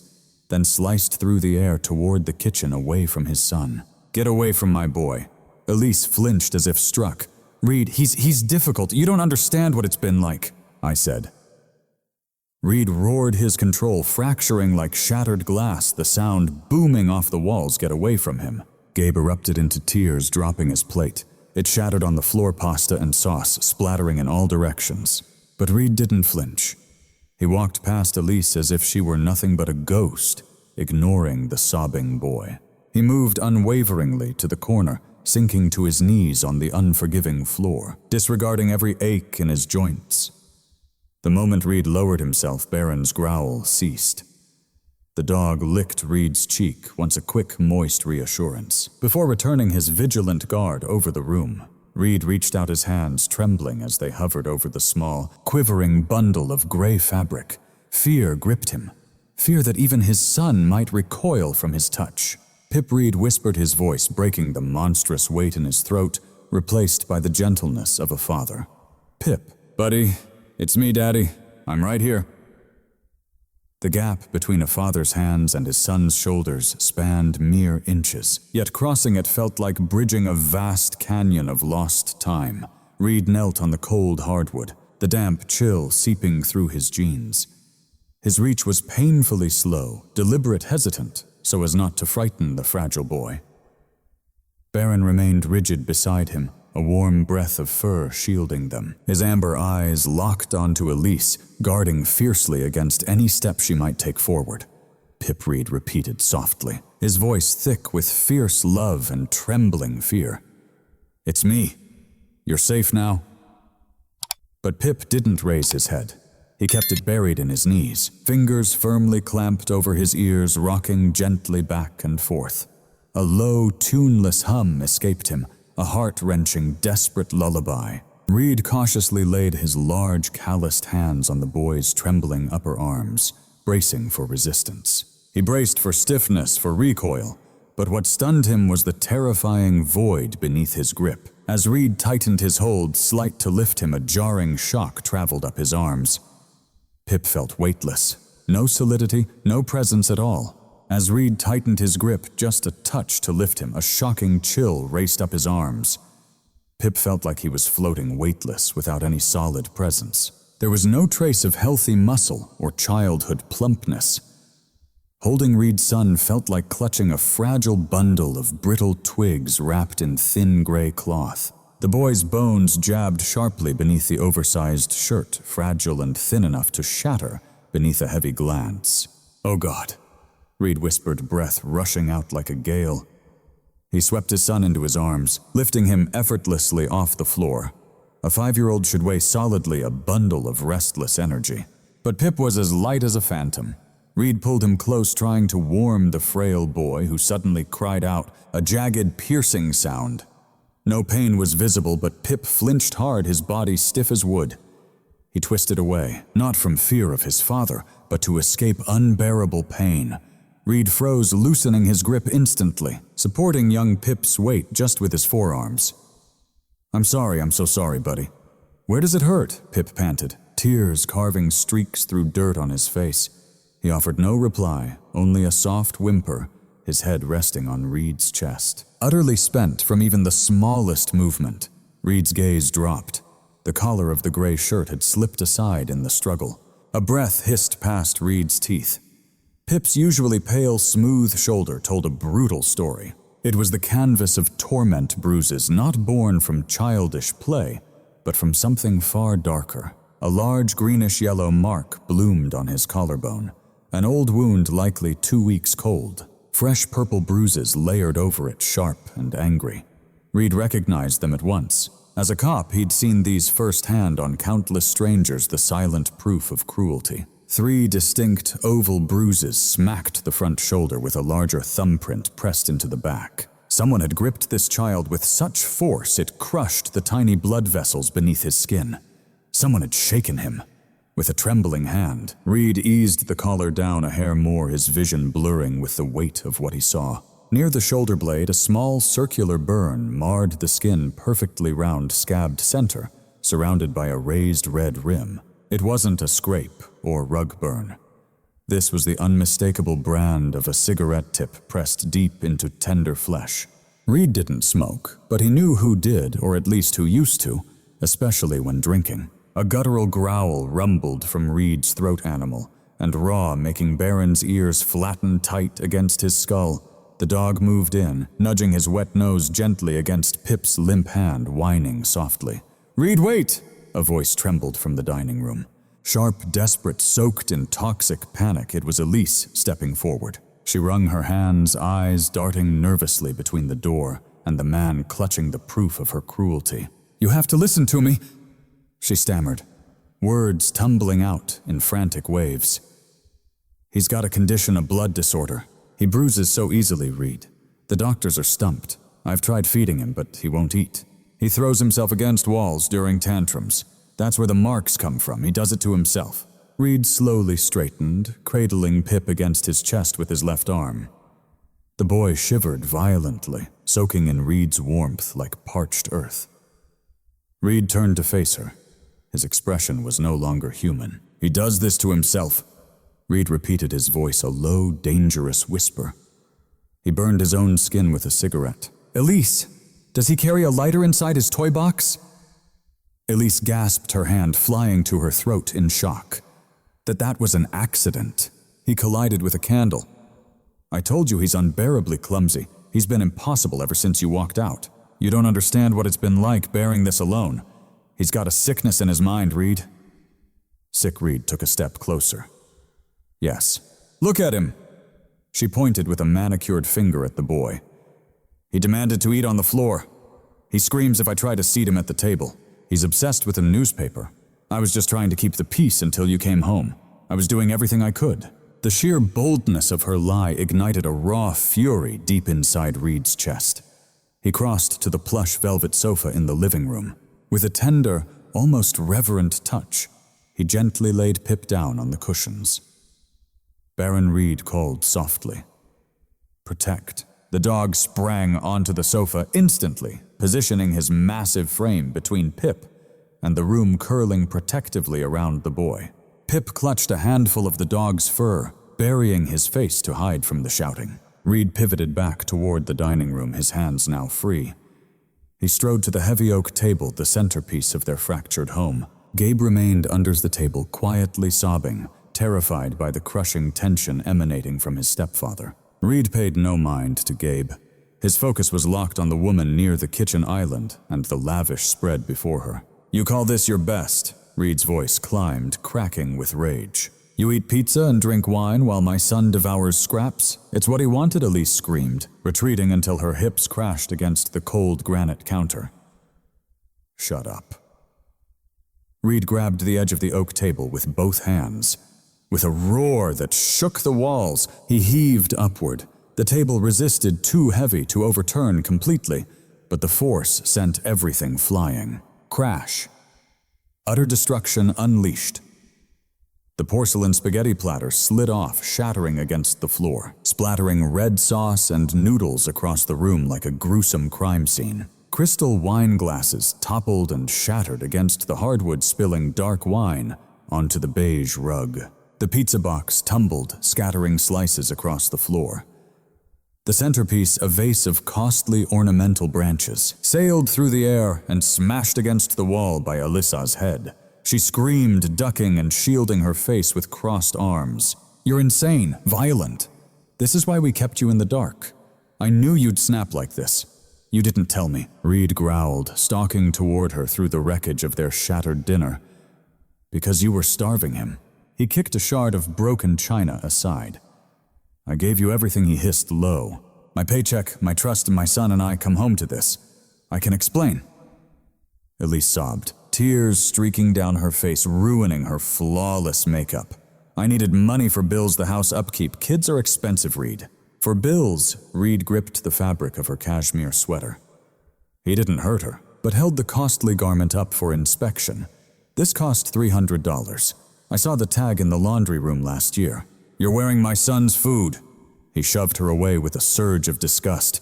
then sliced through the air toward the kitchen away from his son. "Get away from my boy." Elise flinched as if struck. "Reed, he's difficult. You don't understand what it's been like," I said. Reed roared his control, fracturing like shattered glass, the sound booming off the walls. "Get away from him." Gabe erupted into tears, dropping his plate. It shattered on the floor, pasta and sauce, splattering in all directions. But Reed didn't flinch. He walked past Elise as if she were nothing but a ghost, ignoring the sobbing boy. He moved unwaveringly to the corner, sinking to his knees on the unforgiving floor, disregarding every ache in his joints. The moment Reed lowered himself, Baron's growl ceased. The dog licked Reed's cheek, once a quick, moist reassurance. Before returning his vigilant guard over the room, Reed reached out his hands, trembling as they hovered over the small, quivering bundle of gray fabric. Fear gripped him, fear that even his son might recoil from his touch. Pip Reed whispered, his voice breaking the monstrous weight in his throat, replaced by the gentleness of a father. "Pip, buddy, it's me, Daddy. I'm right here." The gap between a father's hands and his son's shoulders spanned mere inches, yet crossing it felt like bridging a vast canyon of lost time. Reed knelt on the cold hardwood, the damp chill seeping through his jeans. His reach was painfully slow, deliberate, hesitant, so as not to frighten the fragile boy. Baron remained rigid beside him, a warm breath of fur shielding them, his amber eyes locked onto Elise, guarding fiercely against any step she might take forward. Pip Reed repeated softly, his voice thick with fierce love and trembling fear. "It's me. You're safe now." But Pip didn't raise his head. He kept it buried in his knees, fingers firmly clamped over his ears, rocking gently back and forth. A low, tuneless hum escaped him, a heart-wrenching, desperate lullaby. Reed cautiously laid his large, calloused hands on the boy's trembling upper arms, bracing for resistance. He braced for stiffness, for recoil, but what stunned him was the terrifying void beneath his grip. As Reed tightened his hold, slight to lift him, a jarring shock traveled up his arms. Pip felt weightless. No solidity, no presence at all. As Reed tightened his grip just a touch to lift him, a shocking chill raced up his arms. Pip felt like he was floating weightless without any solid presence. There was no trace of healthy muscle or childhood plumpness. Holding Reed's son felt like clutching a fragile bundle of brittle twigs wrapped in thin gray cloth. The boy's bones jabbed sharply beneath the oversized shirt, fragile and thin enough to shatter beneath a heavy glance. "Oh God," Reed whispered, breath rushing out like a gale. He swept his son into his arms, lifting him effortlessly off the floor. A 5-year-old should weigh solidly a bundle of restless energy. But Pip was as light as a phantom. Reed pulled him close, trying to warm the frail boy, who suddenly cried out, a jagged, piercing sound. No pain was visible, but Pip flinched hard, his body stiff as wood. He twisted away, not from fear of his father, but to escape unbearable pain. Reed froze, loosening his grip instantly, supporting young Pip's weight just with his forearms. I'm so sorry, buddy." "Where does it hurt?" Pip panted, tears carving streaks through dirt on his face. He offered no reply, only a soft whimper, his head resting on Reed's chest. Utterly spent from even the smallest movement, Reed's gaze dropped. The collar of the gray shirt had slipped aside in the struggle. A breath hissed past Reed's teeth. Pip's usually pale, smooth shoulder told a brutal story. It was the canvas of torment bruises, not born from childish play, but from something far darker. A large greenish-yellow mark bloomed on his collarbone, an old wound likely 2 weeks cold. Fresh purple bruises layered over it, sharp and angry. Reed recognized them at once. As a cop, he'd seen these firsthand on countless strangers, the silent proof of cruelty. 3 distinct oval bruises smacked the front shoulder with a larger thumbprint pressed into the back. Someone had gripped this child with such force it crushed the tiny blood vessels beneath his skin. Someone had shaken him. With a trembling hand, Reed eased the collar down a hair more, his vision blurring with the weight of what he saw. Near the shoulder blade, a small circular burn marred the skin perfectly round scabbed center, surrounded by a raised red rim. It wasn't a scrape or rug burn. This was the unmistakable brand of a cigarette tip pressed deep into tender flesh. Reed didn't smoke, but he knew who did, or at least who used to, especially when drinking. A guttural growl rumbled from Reed's throat animal, and raw, making Baron's ears flatten tight against his skull. The dog moved in, nudging his wet nose gently against Pip's limp hand, whining softly. "Reed, wait!" A voice trembled from the dining room. Sharp, desperate, soaked in toxic panic, it was Elise stepping forward. She wrung her hands, eyes darting nervously between the door and the man clutching the proof of her cruelty. "You have to listen to me," she stammered, words tumbling out in frantic waves. "He's got a condition, a blood disorder. He bruises so easily, Reed. The doctors are stumped. I've tried feeding him, but he won't eat. He throws himself against walls during tantrums. That's where the marks come from. He does it to himself." Reed slowly straightened, cradling Pip against his chest with his left arm. The boy shivered violently, soaking in Reed's warmth like parched earth. Reed turned to face her. His expression was no longer human. "He does this to himself. Reed repeated, his voice a low, dangerous whisper. He burned his own skin with a cigarette. "Elise, does he carry a lighter inside his toy box?" Elise gasped, her hand flying to her throat in shock. That was an accident. He collided with a candle. "I told you he's unbearably clumsy. He's been impossible ever since you walked out. You don't understand what it's been like bearing this alone. He's got a sickness in his mind, Reed." Sick Reed took a step closer. "Yes. Look at him." She pointed with a manicured finger at the boy. "He demanded to eat on the floor. He screams if I try to seat him at the table. He's obsessed with a newspaper. I was just trying to keep the peace until you came home. I was doing everything I could." The sheer boldness of her lie ignited a raw fury deep inside Reed's chest. He crossed to the plush velvet sofa in the living room. With a tender, almost reverent touch, he gently laid Pip down on the cushions. Baron Reed called softly. "Protect." The dog sprang onto the sofa instantly, positioning his massive frame between Pip and the room curling protectively around the boy. Pip clutched a handful of the dog's fur, burying his face to hide from the shouting. Reed pivoted back toward the dining room, his hands now free. He strode to the heavy oak table, the centerpiece of their fractured home. Gabe remained under the table, quietly sobbing, terrified by the crushing tension emanating from his stepfather. Reed paid no mind to Gabe. His focus was locked on the woman near the kitchen island and the lavish spread before her. "You call this your best?" Reed's voice climbed, cracking with rage. "You eat pizza and drink wine while my son devours scraps? It's what he wanted," Elise screamed, retreating until her hips crashed against the cold granite counter. "Shut up." Reed grabbed the edge of the oak table with both hands. With a roar that shook the walls, he heaved upward. The table resisted, too heavy to overturn completely, but the force sent everything flying. Crash. Utter destruction unleashed. The porcelain spaghetti platter slid off, shattering against the floor, splattering red sauce and noodles across the room like a gruesome crime scene. Crystal wine glasses toppled and shattered against the hardwood, spilling dark wine onto the beige rug. The pizza box tumbled, scattering slices across the floor. The centerpiece, a vase of costly ornamental branches, sailed through the air and smashed against the wall by Alyssa's head. She screamed, ducking and shielding her face with crossed arms. "You're insane, violent. This is why we kept you in the dark. I knew you'd snap like this. You didn't tell me," Reed growled, stalking toward her through the wreckage of their shattered dinner. "Because you were starving him." He kicked a shard of broken china aside. "I gave you everything," he hissed low. "My paycheck, my trust, and my son and I come home to this. I can explain." Elise sobbed, tears streaking down her face, ruining her flawless makeup. "I needed money for bills, the house upkeep. Kids are expensive, Reed." For bills, Reed gripped the fabric of her cashmere sweater. He didn't hurt her, but held the costly garment up for inspection. "This cost $300. I saw the tag in the laundry room last year. You're wearing my son's food." He shoved her away with a surge of disgust.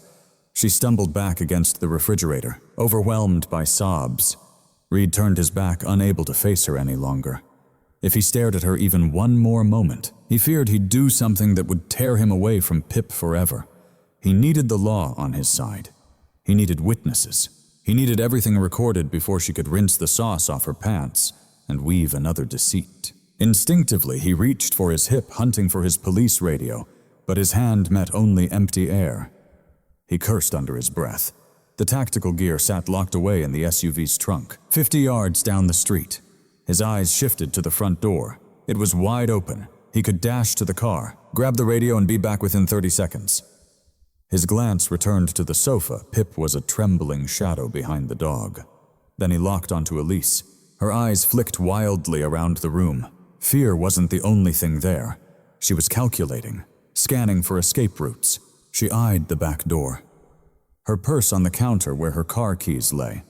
She stumbled back against the refrigerator, overwhelmed by sobs. Reed turned his back, unable to face her any longer. If he stared at her even one more moment, he feared he'd do something that would tear him away from Pip forever. He needed the law on his side. He needed witnesses. He needed everything recorded before she could rinse the sauce off her pants and weave another deceit. Instinctively, he reached for his hip, hunting for his police radio, but his hand met only empty air. He cursed under his breath. The tactical gear sat locked away in the SUV's trunk, 50 yards down the street. His eyes shifted to the front door. It was wide open. He could dash to the car, grab the radio, and be back within 30 seconds. His glance returned to the sofa. Pip was a trembling shadow behind the dog. Then he locked onto Elise. Her eyes flicked wildly around the room. Fear wasn't the only thing there. She was calculating, scanning for escape routes. She eyed the back door, her purse on the counter where her car keys lay,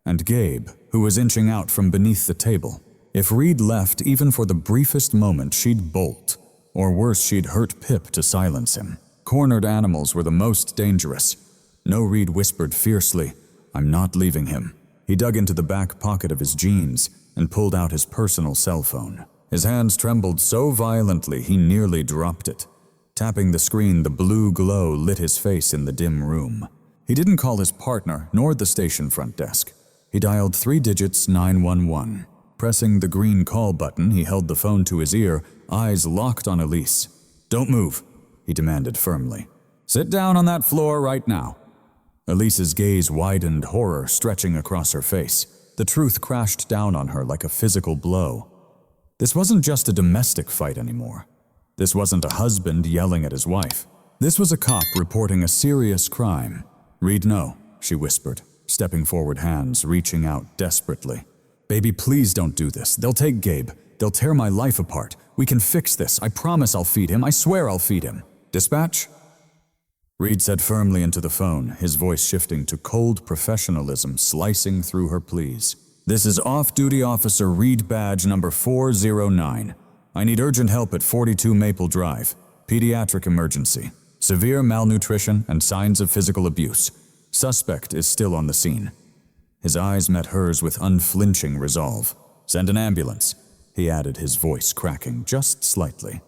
and Gabe, who was inching out from beneath the table. If Reed left even for the briefest moment, she'd bolt, or worse, she'd hurt Pip to silence him. Cornered animals were the most dangerous. No, Reed whispered fiercely, "I'm not leaving him." He dug into the back pocket of his jeans and pulled out his personal cell phone. His hands trembled so violently he nearly dropped it. Tapping the screen, the blue glow lit his face in the dim room. He didn't call his partner nor the station front desk. He dialed 3 digits 911. Pressing the green call button, he held the phone to his ear, eyes locked on Elise. "Don't move," he demanded firmly. "Sit down on that floor right now." Elise's gaze widened, horror stretching across her face. The truth crashed down on her like a physical blow. This wasn't just a domestic fight anymore. This wasn't a husband yelling at his wife. This was a cop reporting a serious crime. "Reed, no," she whispered, stepping forward, hands reaching out desperately. "Baby, please don't do this. They'll take Gabe. They'll tear my life apart. We can fix this. I promise I'll feed him. I swear I'll feed him." "Dispatch?" Reed said firmly into the phone, his voice shifting to cold professionalism slicing through her pleas. "This is off-duty officer Reed, badge number 409. I need urgent help at 42 Maple Drive. Pediatric emergency. Severe malnutrition and signs of physical abuse. Suspect is still on the scene." His eyes met hers with unflinching resolve. "Send an ambulance," he added, his voice cracking just slightly.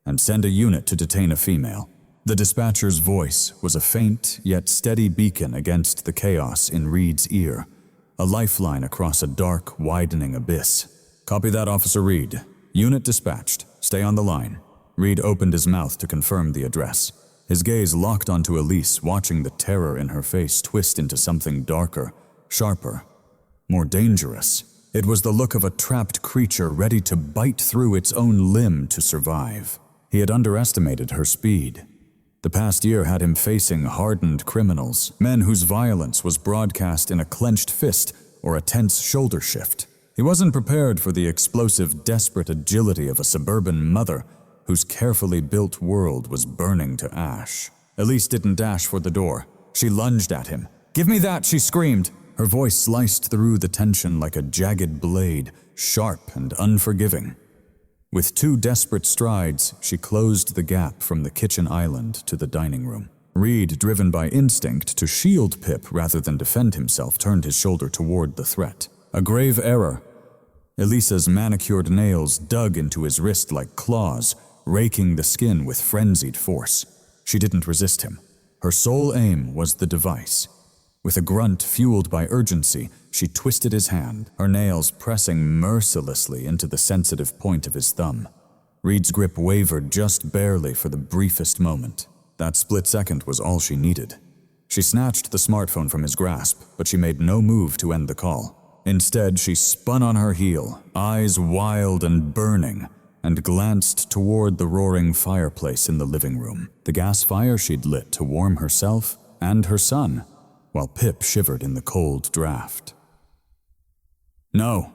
"And send a unit to detain a female." The dispatcher's voice was a faint yet steady beacon against the chaos in Reed's ear, a lifeline across a dark, widening abyss. "Copy that, Officer Reed. Unit dispatched. Stay on the line." Reed opened his mouth to confirm the address. His gaze locked onto Elise, watching the terror in her face twist into something darker, sharper, more dangerous. It was the look of a trapped creature ready to bite through its own limb to survive. He had underestimated her speed. The past year had him facing hardened criminals, men whose violence was broadcast in a clenched fist or a tense shoulder shift. He wasn't prepared for the explosive, desperate agility of a suburban mother whose carefully built world was burning to ash. Elise didn't dash for the door. She lunged at him. "Give me that!" she screamed. Her voice sliced through the tension like a jagged blade, sharp and unforgiving. With 2 desperate strides, she closed the gap from the kitchen island to the dining room. Reed, driven by instinct to shield Pip rather than defend himself, turned his shoulder toward the threat. A grave error. Elisa's manicured nails dug into his wrist like claws, raking the skin with frenzied force. She didn't resist him. Her sole aim was the device. With a grunt fueled by urgency, she twisted his hand, her nails pressing mercilessly into the sensitive point of his thumb. Reed's grip wavered just barely for the briefest moment. That split second was all she needed. She snatched the smartphone from his grasp, but she made no move to end the call. Instead, she spun on her heel, eyes wild and burning, and glanced toward the roaring fireplace in the living room, the gas fire she'd lit to warm herself and her son, while Pip shivered in the cold draft. "No,"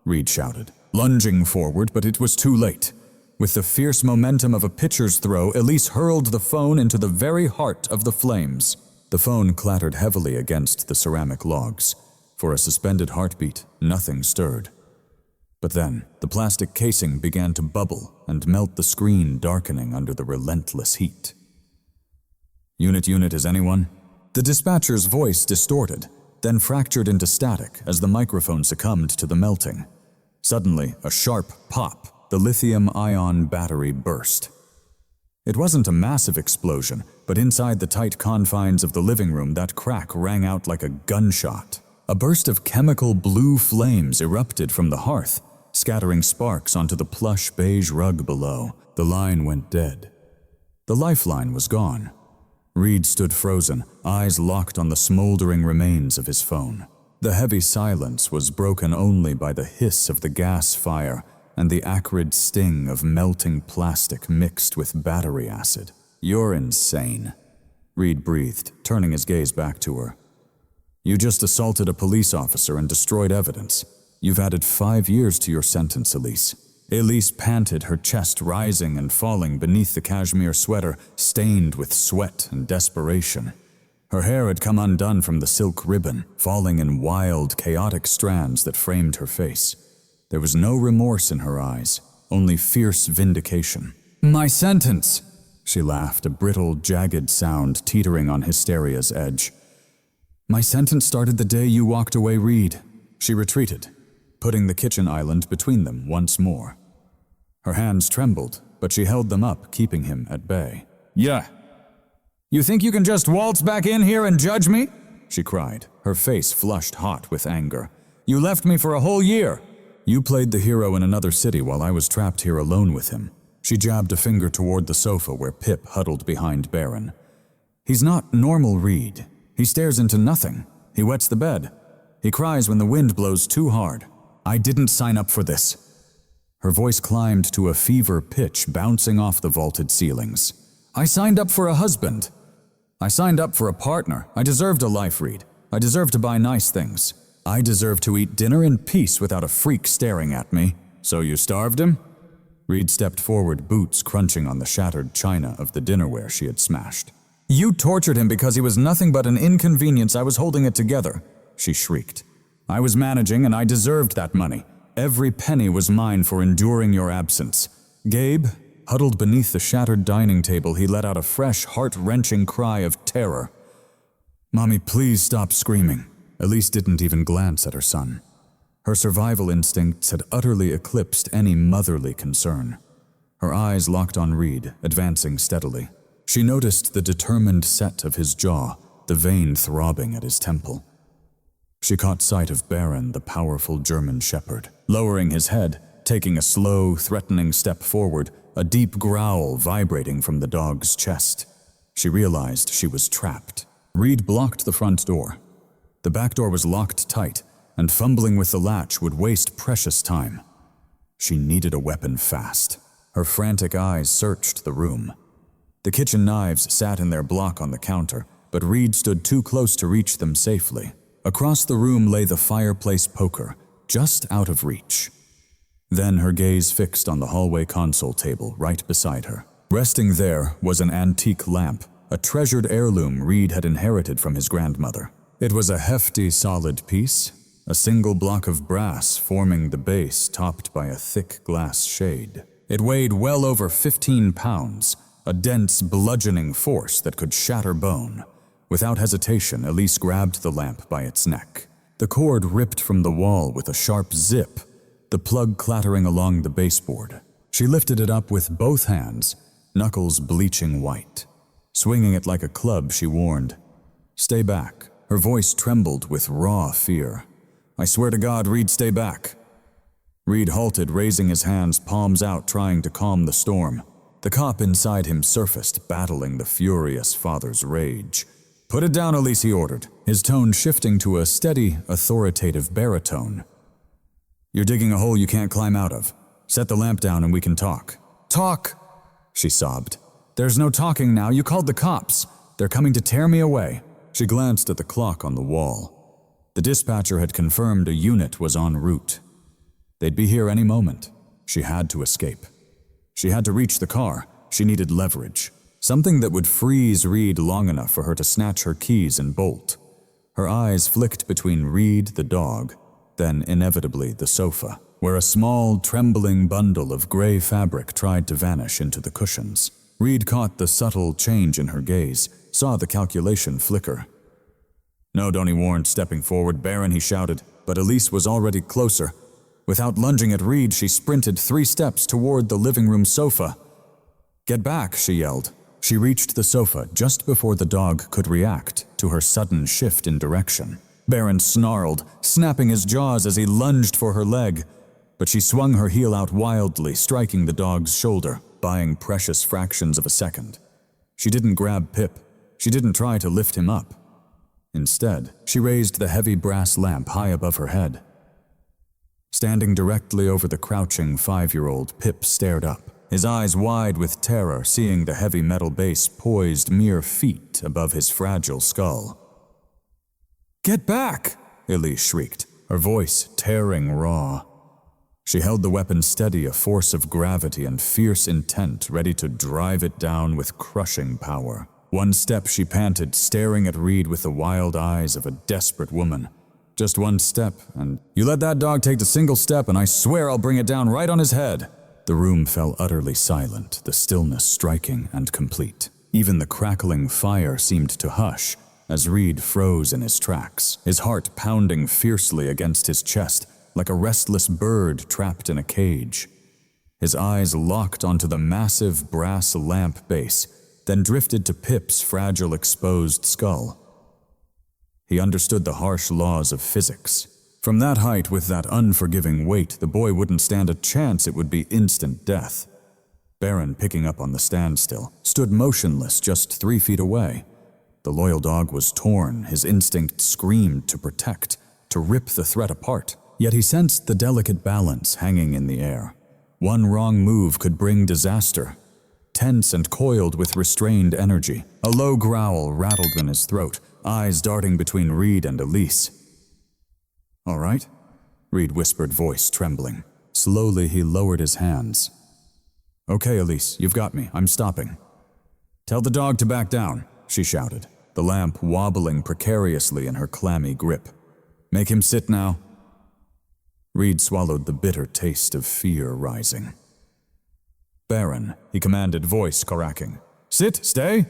Reed shouted, lunging forward, but it was too late. With the fierce momentum of a pitcher's throw, Elise hurled the phone into the very heart of the flames. The phone clattered heavily against the ceramic logs. For a suspended heartbeat, nothing stirred. But then, the plastic casing began to bubble and melt, the screen darkening under the relentless heat. Unit, is anyone?" The dispatcher's voice distorted, then fractured into static as the microphone succumbed to the melting. Suddenly, a sharp pop, the lithium-ion battery burst. It wasn't a massive explosion, but inside the tight confines of the living room, that crack rang out like a gunshot. A burst of chemical blue flames erupted from the hearth, scattering sparks onto the plush beige rug below. The line went dead. The lifeline was gone. Reed stood frozen, eyes locked on the smoldering remains of his phone. The heavy silence was broken only by the hiss of the gas fire and the acrid sting of melting plastic mixed with battery acid. "You're insane," Reed breathed, turning his gaze back to her. "You just assaulted a police officer and destroyed evidence. You've added 5 years to your sentence, Elise." Elise panted, her chest rising and falling beneath the cashmere sweater, stained with sweat and desperation. Her hair had come undone from the silk ribbon, falling in wild, chaotic strands that framed her face. There was no remorse in her eyes, only fierce vindication. "My sentence!" She laughed, a brittle, jagged sound teetering on hysteria's edge. "My sentence started the day you walked away, Reed." She retreated, putting the kitchen island between them once more. Her hands trembled, but she held them up, keeping him at bay. "Yeah. You think you can just waltz back in here and judge me?" she cried, her face flushed hot with anger. "You left me for a whole year. You played the hero in another city while I was trapped here alone with him." She jabbed a finger toward the sofa where Pip huddled behind Baron. "He's not normal, Reed. He stares into nothing. He wets the bed. He cries when the wind blows too hard. I didn't sign up for this." Her voice climbed to a fever pitch, bouncing off the vaulted ceilings. "I signed up for a husband. I signed up for a partner. I deserved a life, Reed. I deserve to buy nice things. I deserve to eat dinner in peace without a freak staring at me. So you starved him?" Reed stepped forward, boots crunching on the shattered china of the dinnerware she had smashed. "You tortured him because he was nothing but an inconvenience. I was holding it together," she shrieked. "I was managing and I deserved that money. Every penny was mine for enduring your absence." Gabe, huddled beneath the shattered dining table, he let out a fresh, heart-wrenching cry of terror. "Mommy, please stop screaming." Elise didn't even glance at her son. Her survival instincts had utterly eclipsed any motherly concern. Her eyes locked on Reed, advancing steadily. She noticed the determined set of his jaw, the vein throbbing at his temple. She caught sight of Baron, the powerful German shepherd, lowering his head, taking a slow, threatening step forward, a deep growl vibrating from the dog's chest. She realized she was trapped. Reed blocked the front door. The back door was locked tight, and fumbling with the latch would waste precious time. She needed a weapon fast. Her frantic eyes searched the room. The kitchen knives sat in their block on the counter, but Reed stood too close to reach them safely. Across the room lay the fireplace poker, just out of reach. Then her gaze fixed on the hallway console table right beside her. Resting there was an antique lamp, a treasured heirloom Reed had inherited from his grandmother. It was a hefty, solid piece, a single block of brass forming the base topped by a thick glass shade. It weighed well over 15 pounds, a dense, bludgeoning force that could shatter bone. Without hesitation, Elise grabbed the lamp by its neck. The cord ripped from the wall with a sharp zip, the plug clattering along the baseboard. She lifted it up with both hands, knuckles bleaching white. Swinging it like a club, she warned, "Stay back." Her voice trembled with raw fear. "I swear to God, Reed, stay back." Reed halted, raising his hands, palms out, trying to calm the storm. The cop inside him surfaced, battling the furious father's rage. "Put it down, Elise," he ordered, his tone shifting to a steady, authoritative baritone. "You're digging a hole you can't climb out of. Set the lamp down and we can talk." "Talk?" she sobbed. "There's no talking now. You called the cops. They're coming to tear me away." She glanced at the clock on the wall. The dispatcher had confirmed a unit was en route. They'd be here any moment. She had to escape. She had to reach the car. She needed leverage. Something that would freeze Reed long enough for her to snatch her keys and bolt. Her eyes flicked between Reed, the dog, then inevitably the sofa, where a small, trembling bundle of gray fabric tried to vanish into the cushions. Reed caught the subtle change in her gaze, saw the calculation flicker. "No," Donnie warned, stepping forward. "Baron," he shouted, but Elise was already closer. Without lunging at Reed, she sprinted 3 steps toward the living room sofa. "Get back," she yelled. She reached the sofa just before the dog could react to her sudden shift in direction. Baron snarled, snapping his jaws as he lunged for her leg, but she swung her heel out wildly, striking the dog's shoulder, buying precious fractions of a second. She didn't grab Pip. She didn't try to lift him up. Instead, she raised the heavy brass lamp high above her head. Standing directly over the crouching 5-year-old, Pip stared up, his eyes wide with terror, seeing the heavy metal base poised mere feet above his fragile skull. "Get back!" Elise shrieked, her voice tearing raw. She held the weapon steady, a force of gravity and fierce intent, ready to drive it down with crushing power. One step, she panted, staring at Reed with the wild eyes of a desperate woman. Just one step, and "You let that dog take a single step, and I swear I'll bring it down right on his head." The room fell utterly silent, the stillness striking and complete. Even the crackling fire seemed to hush as Reed froze in his tracks, his heart pounding fiercely against his chest like a restless bird trapped in a cage. His eyes locked onto the massive brass lamp base, then drifted to Pip's fragile exposed skull. He understood the harsh laws of physics. From that height with that unforgiving weight, the boy wouldn't stand a chance. It would be instant death. Baron, picking up on the standstill, stood motionless just 3 feet away. The loyal dog was torn, his instinct screamed to protect, to rip the threat apart. Yet he sensed the delicate balance hanging in the air. One wrong move could bring disaster. Tense and coiled with restrained energy, a low growl rattled in his throat, eyes darting between Reed and Elise. "All right?" Reed whispered, voice trembling. Slowly he lowered his hands. "Okay, Elise, you've got me. I'm stopping." "Tell the dog to back down," she shouted, the lamp wobbling precariously in her clammy grip. "Make him sit now." Reed swallowed the bitter taste of fear rising. "Baron," he commanded, voice cracking. "Sit, stay!"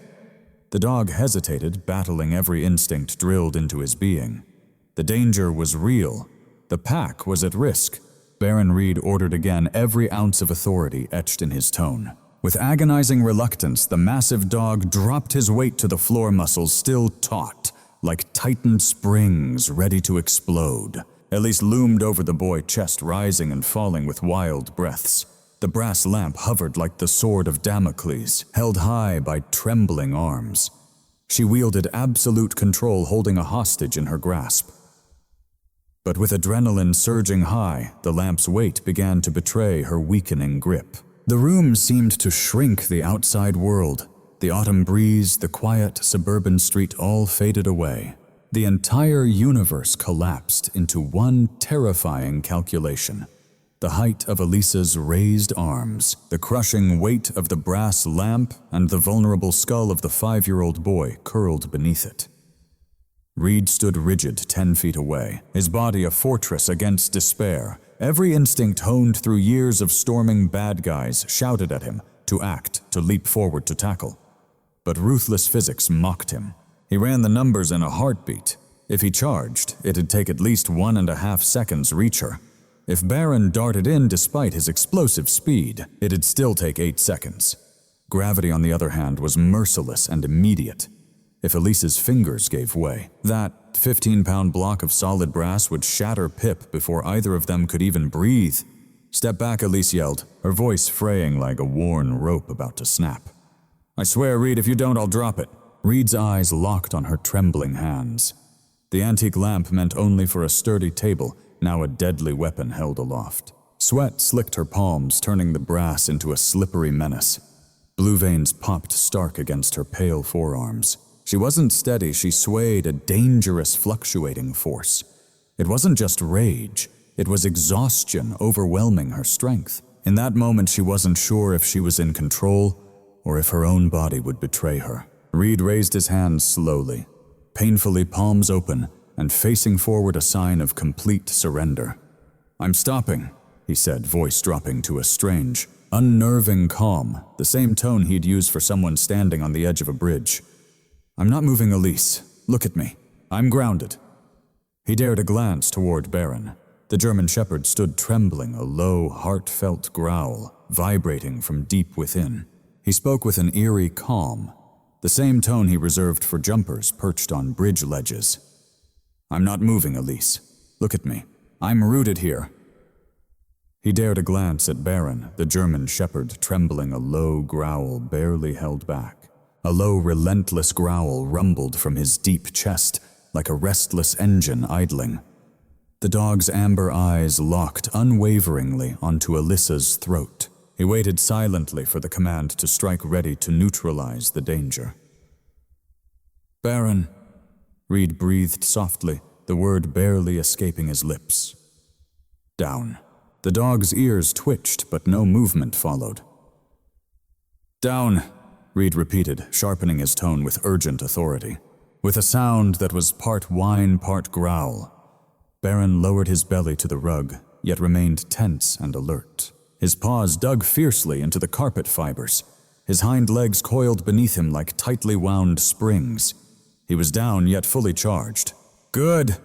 The dog hesitated, battling every instinct drilled into his being. The danger was real. The pack was at risk. Baron Reed ordered again, every ounce of authority etched in his tone. With agonizing reluctance, the massive dog dropped his weight to the floor, muscles still taut, like tightened springs ready to explode. Elise loomed over the boy, chest rising and falling with wild breaths. The brass lamp hovered like the sword of Damocles, held high by trembling arms. She wielded absolute control, holding a hostage in her grasp. But with adrenaline surging high, the lamp's weight began to betray her weakening grip. The room seemed to shrink the outside world. The autumn breeze, the quiet suburban street all faded away. The entire universe collapsed into one terrifying calculation. The height of Elisa's raised arms, the crushing weight of the brass lamp, and the vulnerable skull of the 5-year-old boy curled beneath it. Reed stood rigid 10 feet away, his body a fortress against despair. Every instinct honed through years of storming bad guys shouted at him to act, to leap forward, to tackle. But ruthless physics mocked him. He ran the numbers in a heartbeat. If he charged, it'd take at least 1.5 seconds reach her. If Baron darted in despite his explosive speed, it'd still take 8 seconds. Gravity, on the other hand, was merciless and immediate. If Elise's fingers gave way, that 15-pound block of solid brass would shatter Pip before either of them could even breathe. "Step back," Elise yelled, her voice fraying like a worn rope about to snap. "I swear, Reed, if you don't, I'll drop it." Reed's eyes locked on her trembling hands. The antique lamp meant only for a sturdy table, now a deadly weapon held aloft. Sweat slicked her palms, turning the brass into a slippery menace. Blue veins popped stark against her pale forearms. She wasn't steady, she swayed, a dangerous, fluctuating force. It wasn't just rage, it was exhaustion overwhelming her strength. In that moment, she wasn't sure if she was in control or if her own body would betray her. Reed raised his hands slowly, painfully, palms open, and facing forward, a sign of complete surrender. "I'm stopping," he said, voice dropping to a strange, unnerving calm, the same tone he'd use for someone standing on the edge of a bridge. "I'm not moving, Elise. Look at me. I'm grounded." He dared a glance toward Baron. The German shepherd stood trembling, a low, heartfelt growl, vibrating from deep within. He spoke with an eerie calm, the same tone he reserved for jumpers perched on bridge ledges. "I'm not moving, Elise. Look at me. I'm rooted here." He dared a glance at Baron, the German shepherd, trembling, a low growl barely held back. A low, relentless growl rumbled from his deep chest, like a restless engine idling. The dog's amber eyes locked unwaveringly onto Alyssa's throat. He waited silently for the command to strike, ready to neutralize the danger. "Baron," Reed breathed softly, the word barely escaping his lips. "Down." The dog's ears twitched, but no movement followed. "Down," Reed repeated, sharpening his tone with urgent authority. With a sound that was part whine, part growl, Baron lowered his belly to the rug, yet remained tense and alert. His paws dug fiercely into the carpet fibers. His hind legs coiled beneath him like tightly wound springs. He was down, yet fully charged. "Good,"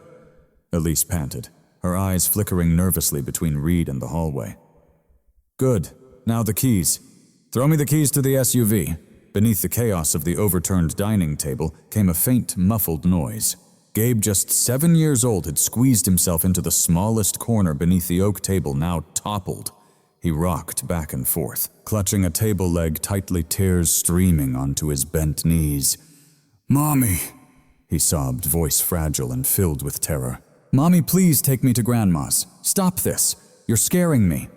Elise panted, her eyes flickering nervously between Reed and the hallway. "Good," Now the keys. Throw me the keys to the SUV. Beneath the chaos of the overturned dining table came a faint, muffled noise. Gabe, just 7 years old, had squeezed himself into the smallest corner beneath the oak table, now toppled. He rocked back and forth, clutching a table leg tightly, tears streaming onto his bent knees. "Mommy," he sobbed, voice fragile and filled with terror. "Mommy, please take me to Grandma's. Stop this. You're scaring me."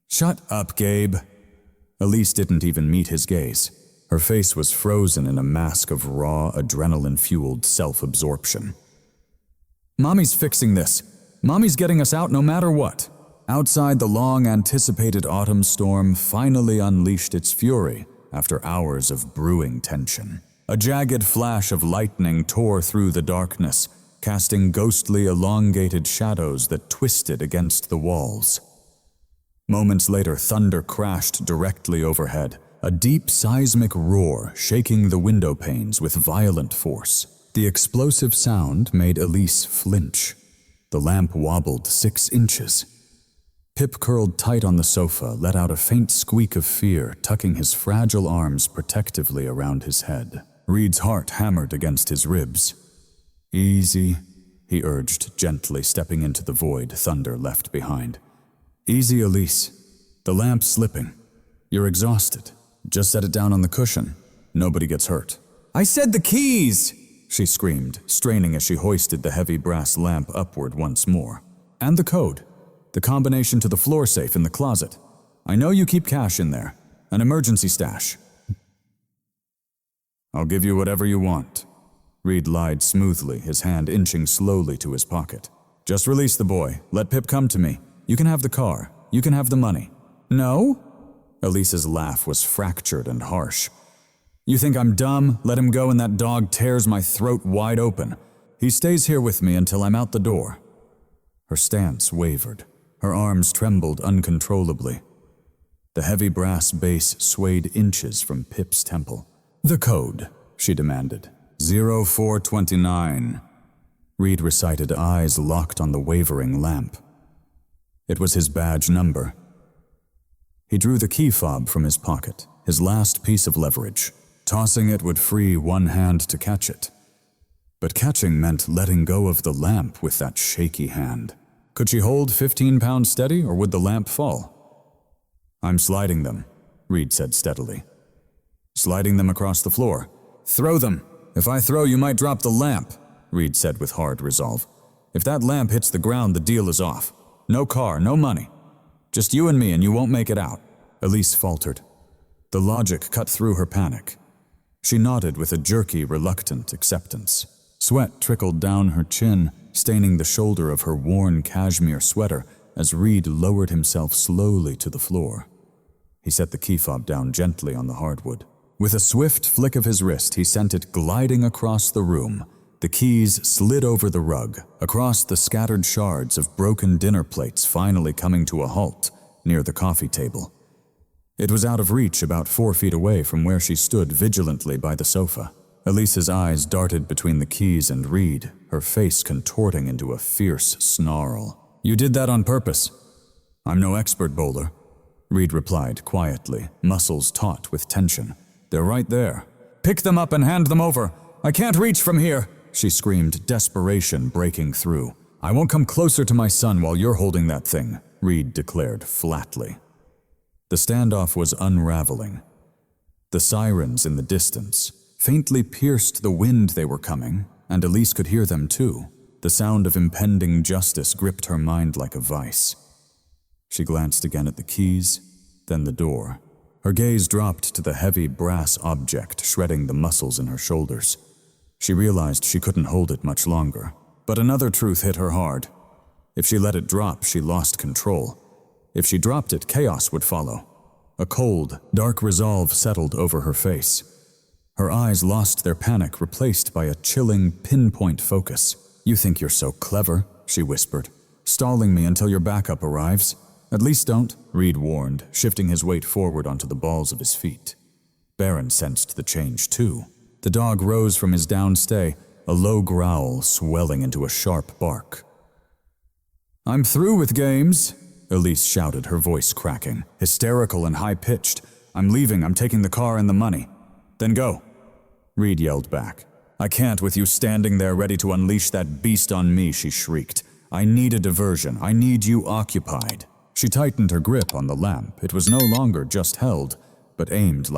"Shut up, Gabe." Elise didn't even meet his gaze. Her face was frozen in a mask of raw, adrenaline-fueled self-absorption. "Mommy's fixing this. Mommy's getting us out no matter what." Outside, the long-anticipated autumn storm finally unleashed its fury after hours of brewing tension. A jagged flash of lightning tore through the darkness, casting ghostly, elongated shadows that twisted against the walls. Moments later, thunder crashed directly overhead, a deep seismic roar shaking the window panes with violent force. The explosive sound made Elise flinch. The lamp wobbled 6 inches. Pip curled tight on the sofa, let out a faint squeak of fear, tucking his fragile arms protectively around his head. Reed's heart hammered against his ribs. "Easy," he urged, gently stepping into the void thunder left behind. "Easy, Elise. The lamp's slipping. You're exhausted. Just set it down on the cushion. Nobody gets hurt." "I said the keys!" she screamed, straining as she hoisted the heavy brass lamp upward once more. "And the code. The combination to the floor safe in the closet. I know you keep cash in there. An emergency stash." "I'll give you whatever you want." Reed lied smoothly, his hand inching slowly to his pocket. "Just release the boy. Let Pip come to me. You can have the car. You can have the money." "No?" Elise's laugh was fractured and harsh. "You think I'm dumb? Let him go and that dog tears my throat wide open. He stays here with me until I'm out the door." Her stance wavered. Her arms trembled uncontrollably. The heavy brass base swayed inches from Pip's temple. "The code," she demanded. 0429. Reed recited, eyes locked on the wavering lamp. It was his badge number. He drew the key fob from his pocket, his last piece of leverage. Tossing it would free one hand to catch it. But catching meant letting go of the lamp with that shaky hand. Could she hold 15 pounds steady, or would the lamp fall? "I'm sliding them," Reed said steadily. "Sliding them across the floor." "Throw them. If I throw, you might drop the lamp," Reed said with hard resolve. "If that lamp hits the ground, the deal is off. No car, no money. Just you and me, and you won't make it out." Elise faltered. The logic cut through her panic. She nodded with a jerky, reluctant acceptance. Sweat trickled down her chin, staining the shoulder of her worn cashmere sweater as Reed lowered himself slowly to the floor. He set the key fob down gently on the hardwood. With a swift flick of his wrist, he sent it gliding across the room. The keys slid over the rug, across the scattered shards of broken dinner plates, finally coming to a halt near the coffee table. It was out of reach, about 4 feet away from where she stood vigilantly by the sofa. Elise's eyes darted between the keys and Reed, her face contorting into a fierce snarl. "You did that on purpose." "I'm no expert bowler," Reed replied quietly, muscles taut with tension. "They're right there." "Pick them up and hand them over. I can't reach from here," she screamed, desperation breaking through. "I won't come closer to my son while you're holding that thing," Reed declared flatly. The standoff was unraveling. The sirens in the distance faintly pierced the wind they were coming, and Elise could hear them too. The sound of impending justice gripped her mind like a vice. She glanced again at the keys, then the door. Her gaze dropped to the heavy brass object shredding the muscles in her shoulders. She realized she couldn't hold it much longer. But another truth hit her hard. If she let it drop, she lost control. If she dropped it, chaos would follow. A cold, dark resolve settled over her face. Her eyes lost their panic, replaced by a chilling, pinpoint focus. "You think you're so clever," she whispered. "Stalling me until your backup arrives. At least don't," Reed warned, shifting his weight forward onto the balls of his feet. Baron sensed the change too. The dog rose from his downstay, a low growl swelling into a sharp bark. "I'm through with games," Elise shouted, her voice cracking, hysterical and high-pitched. "I'm leaving, I'm taking the car and the money." "Then go," Reed yelled back. "I can't with you standing there ready to unleash that beast on me," she shrieked. "I need a diversion. I need you occupied." She tightened her grip on the lamp. It was no longer just held, but aimed like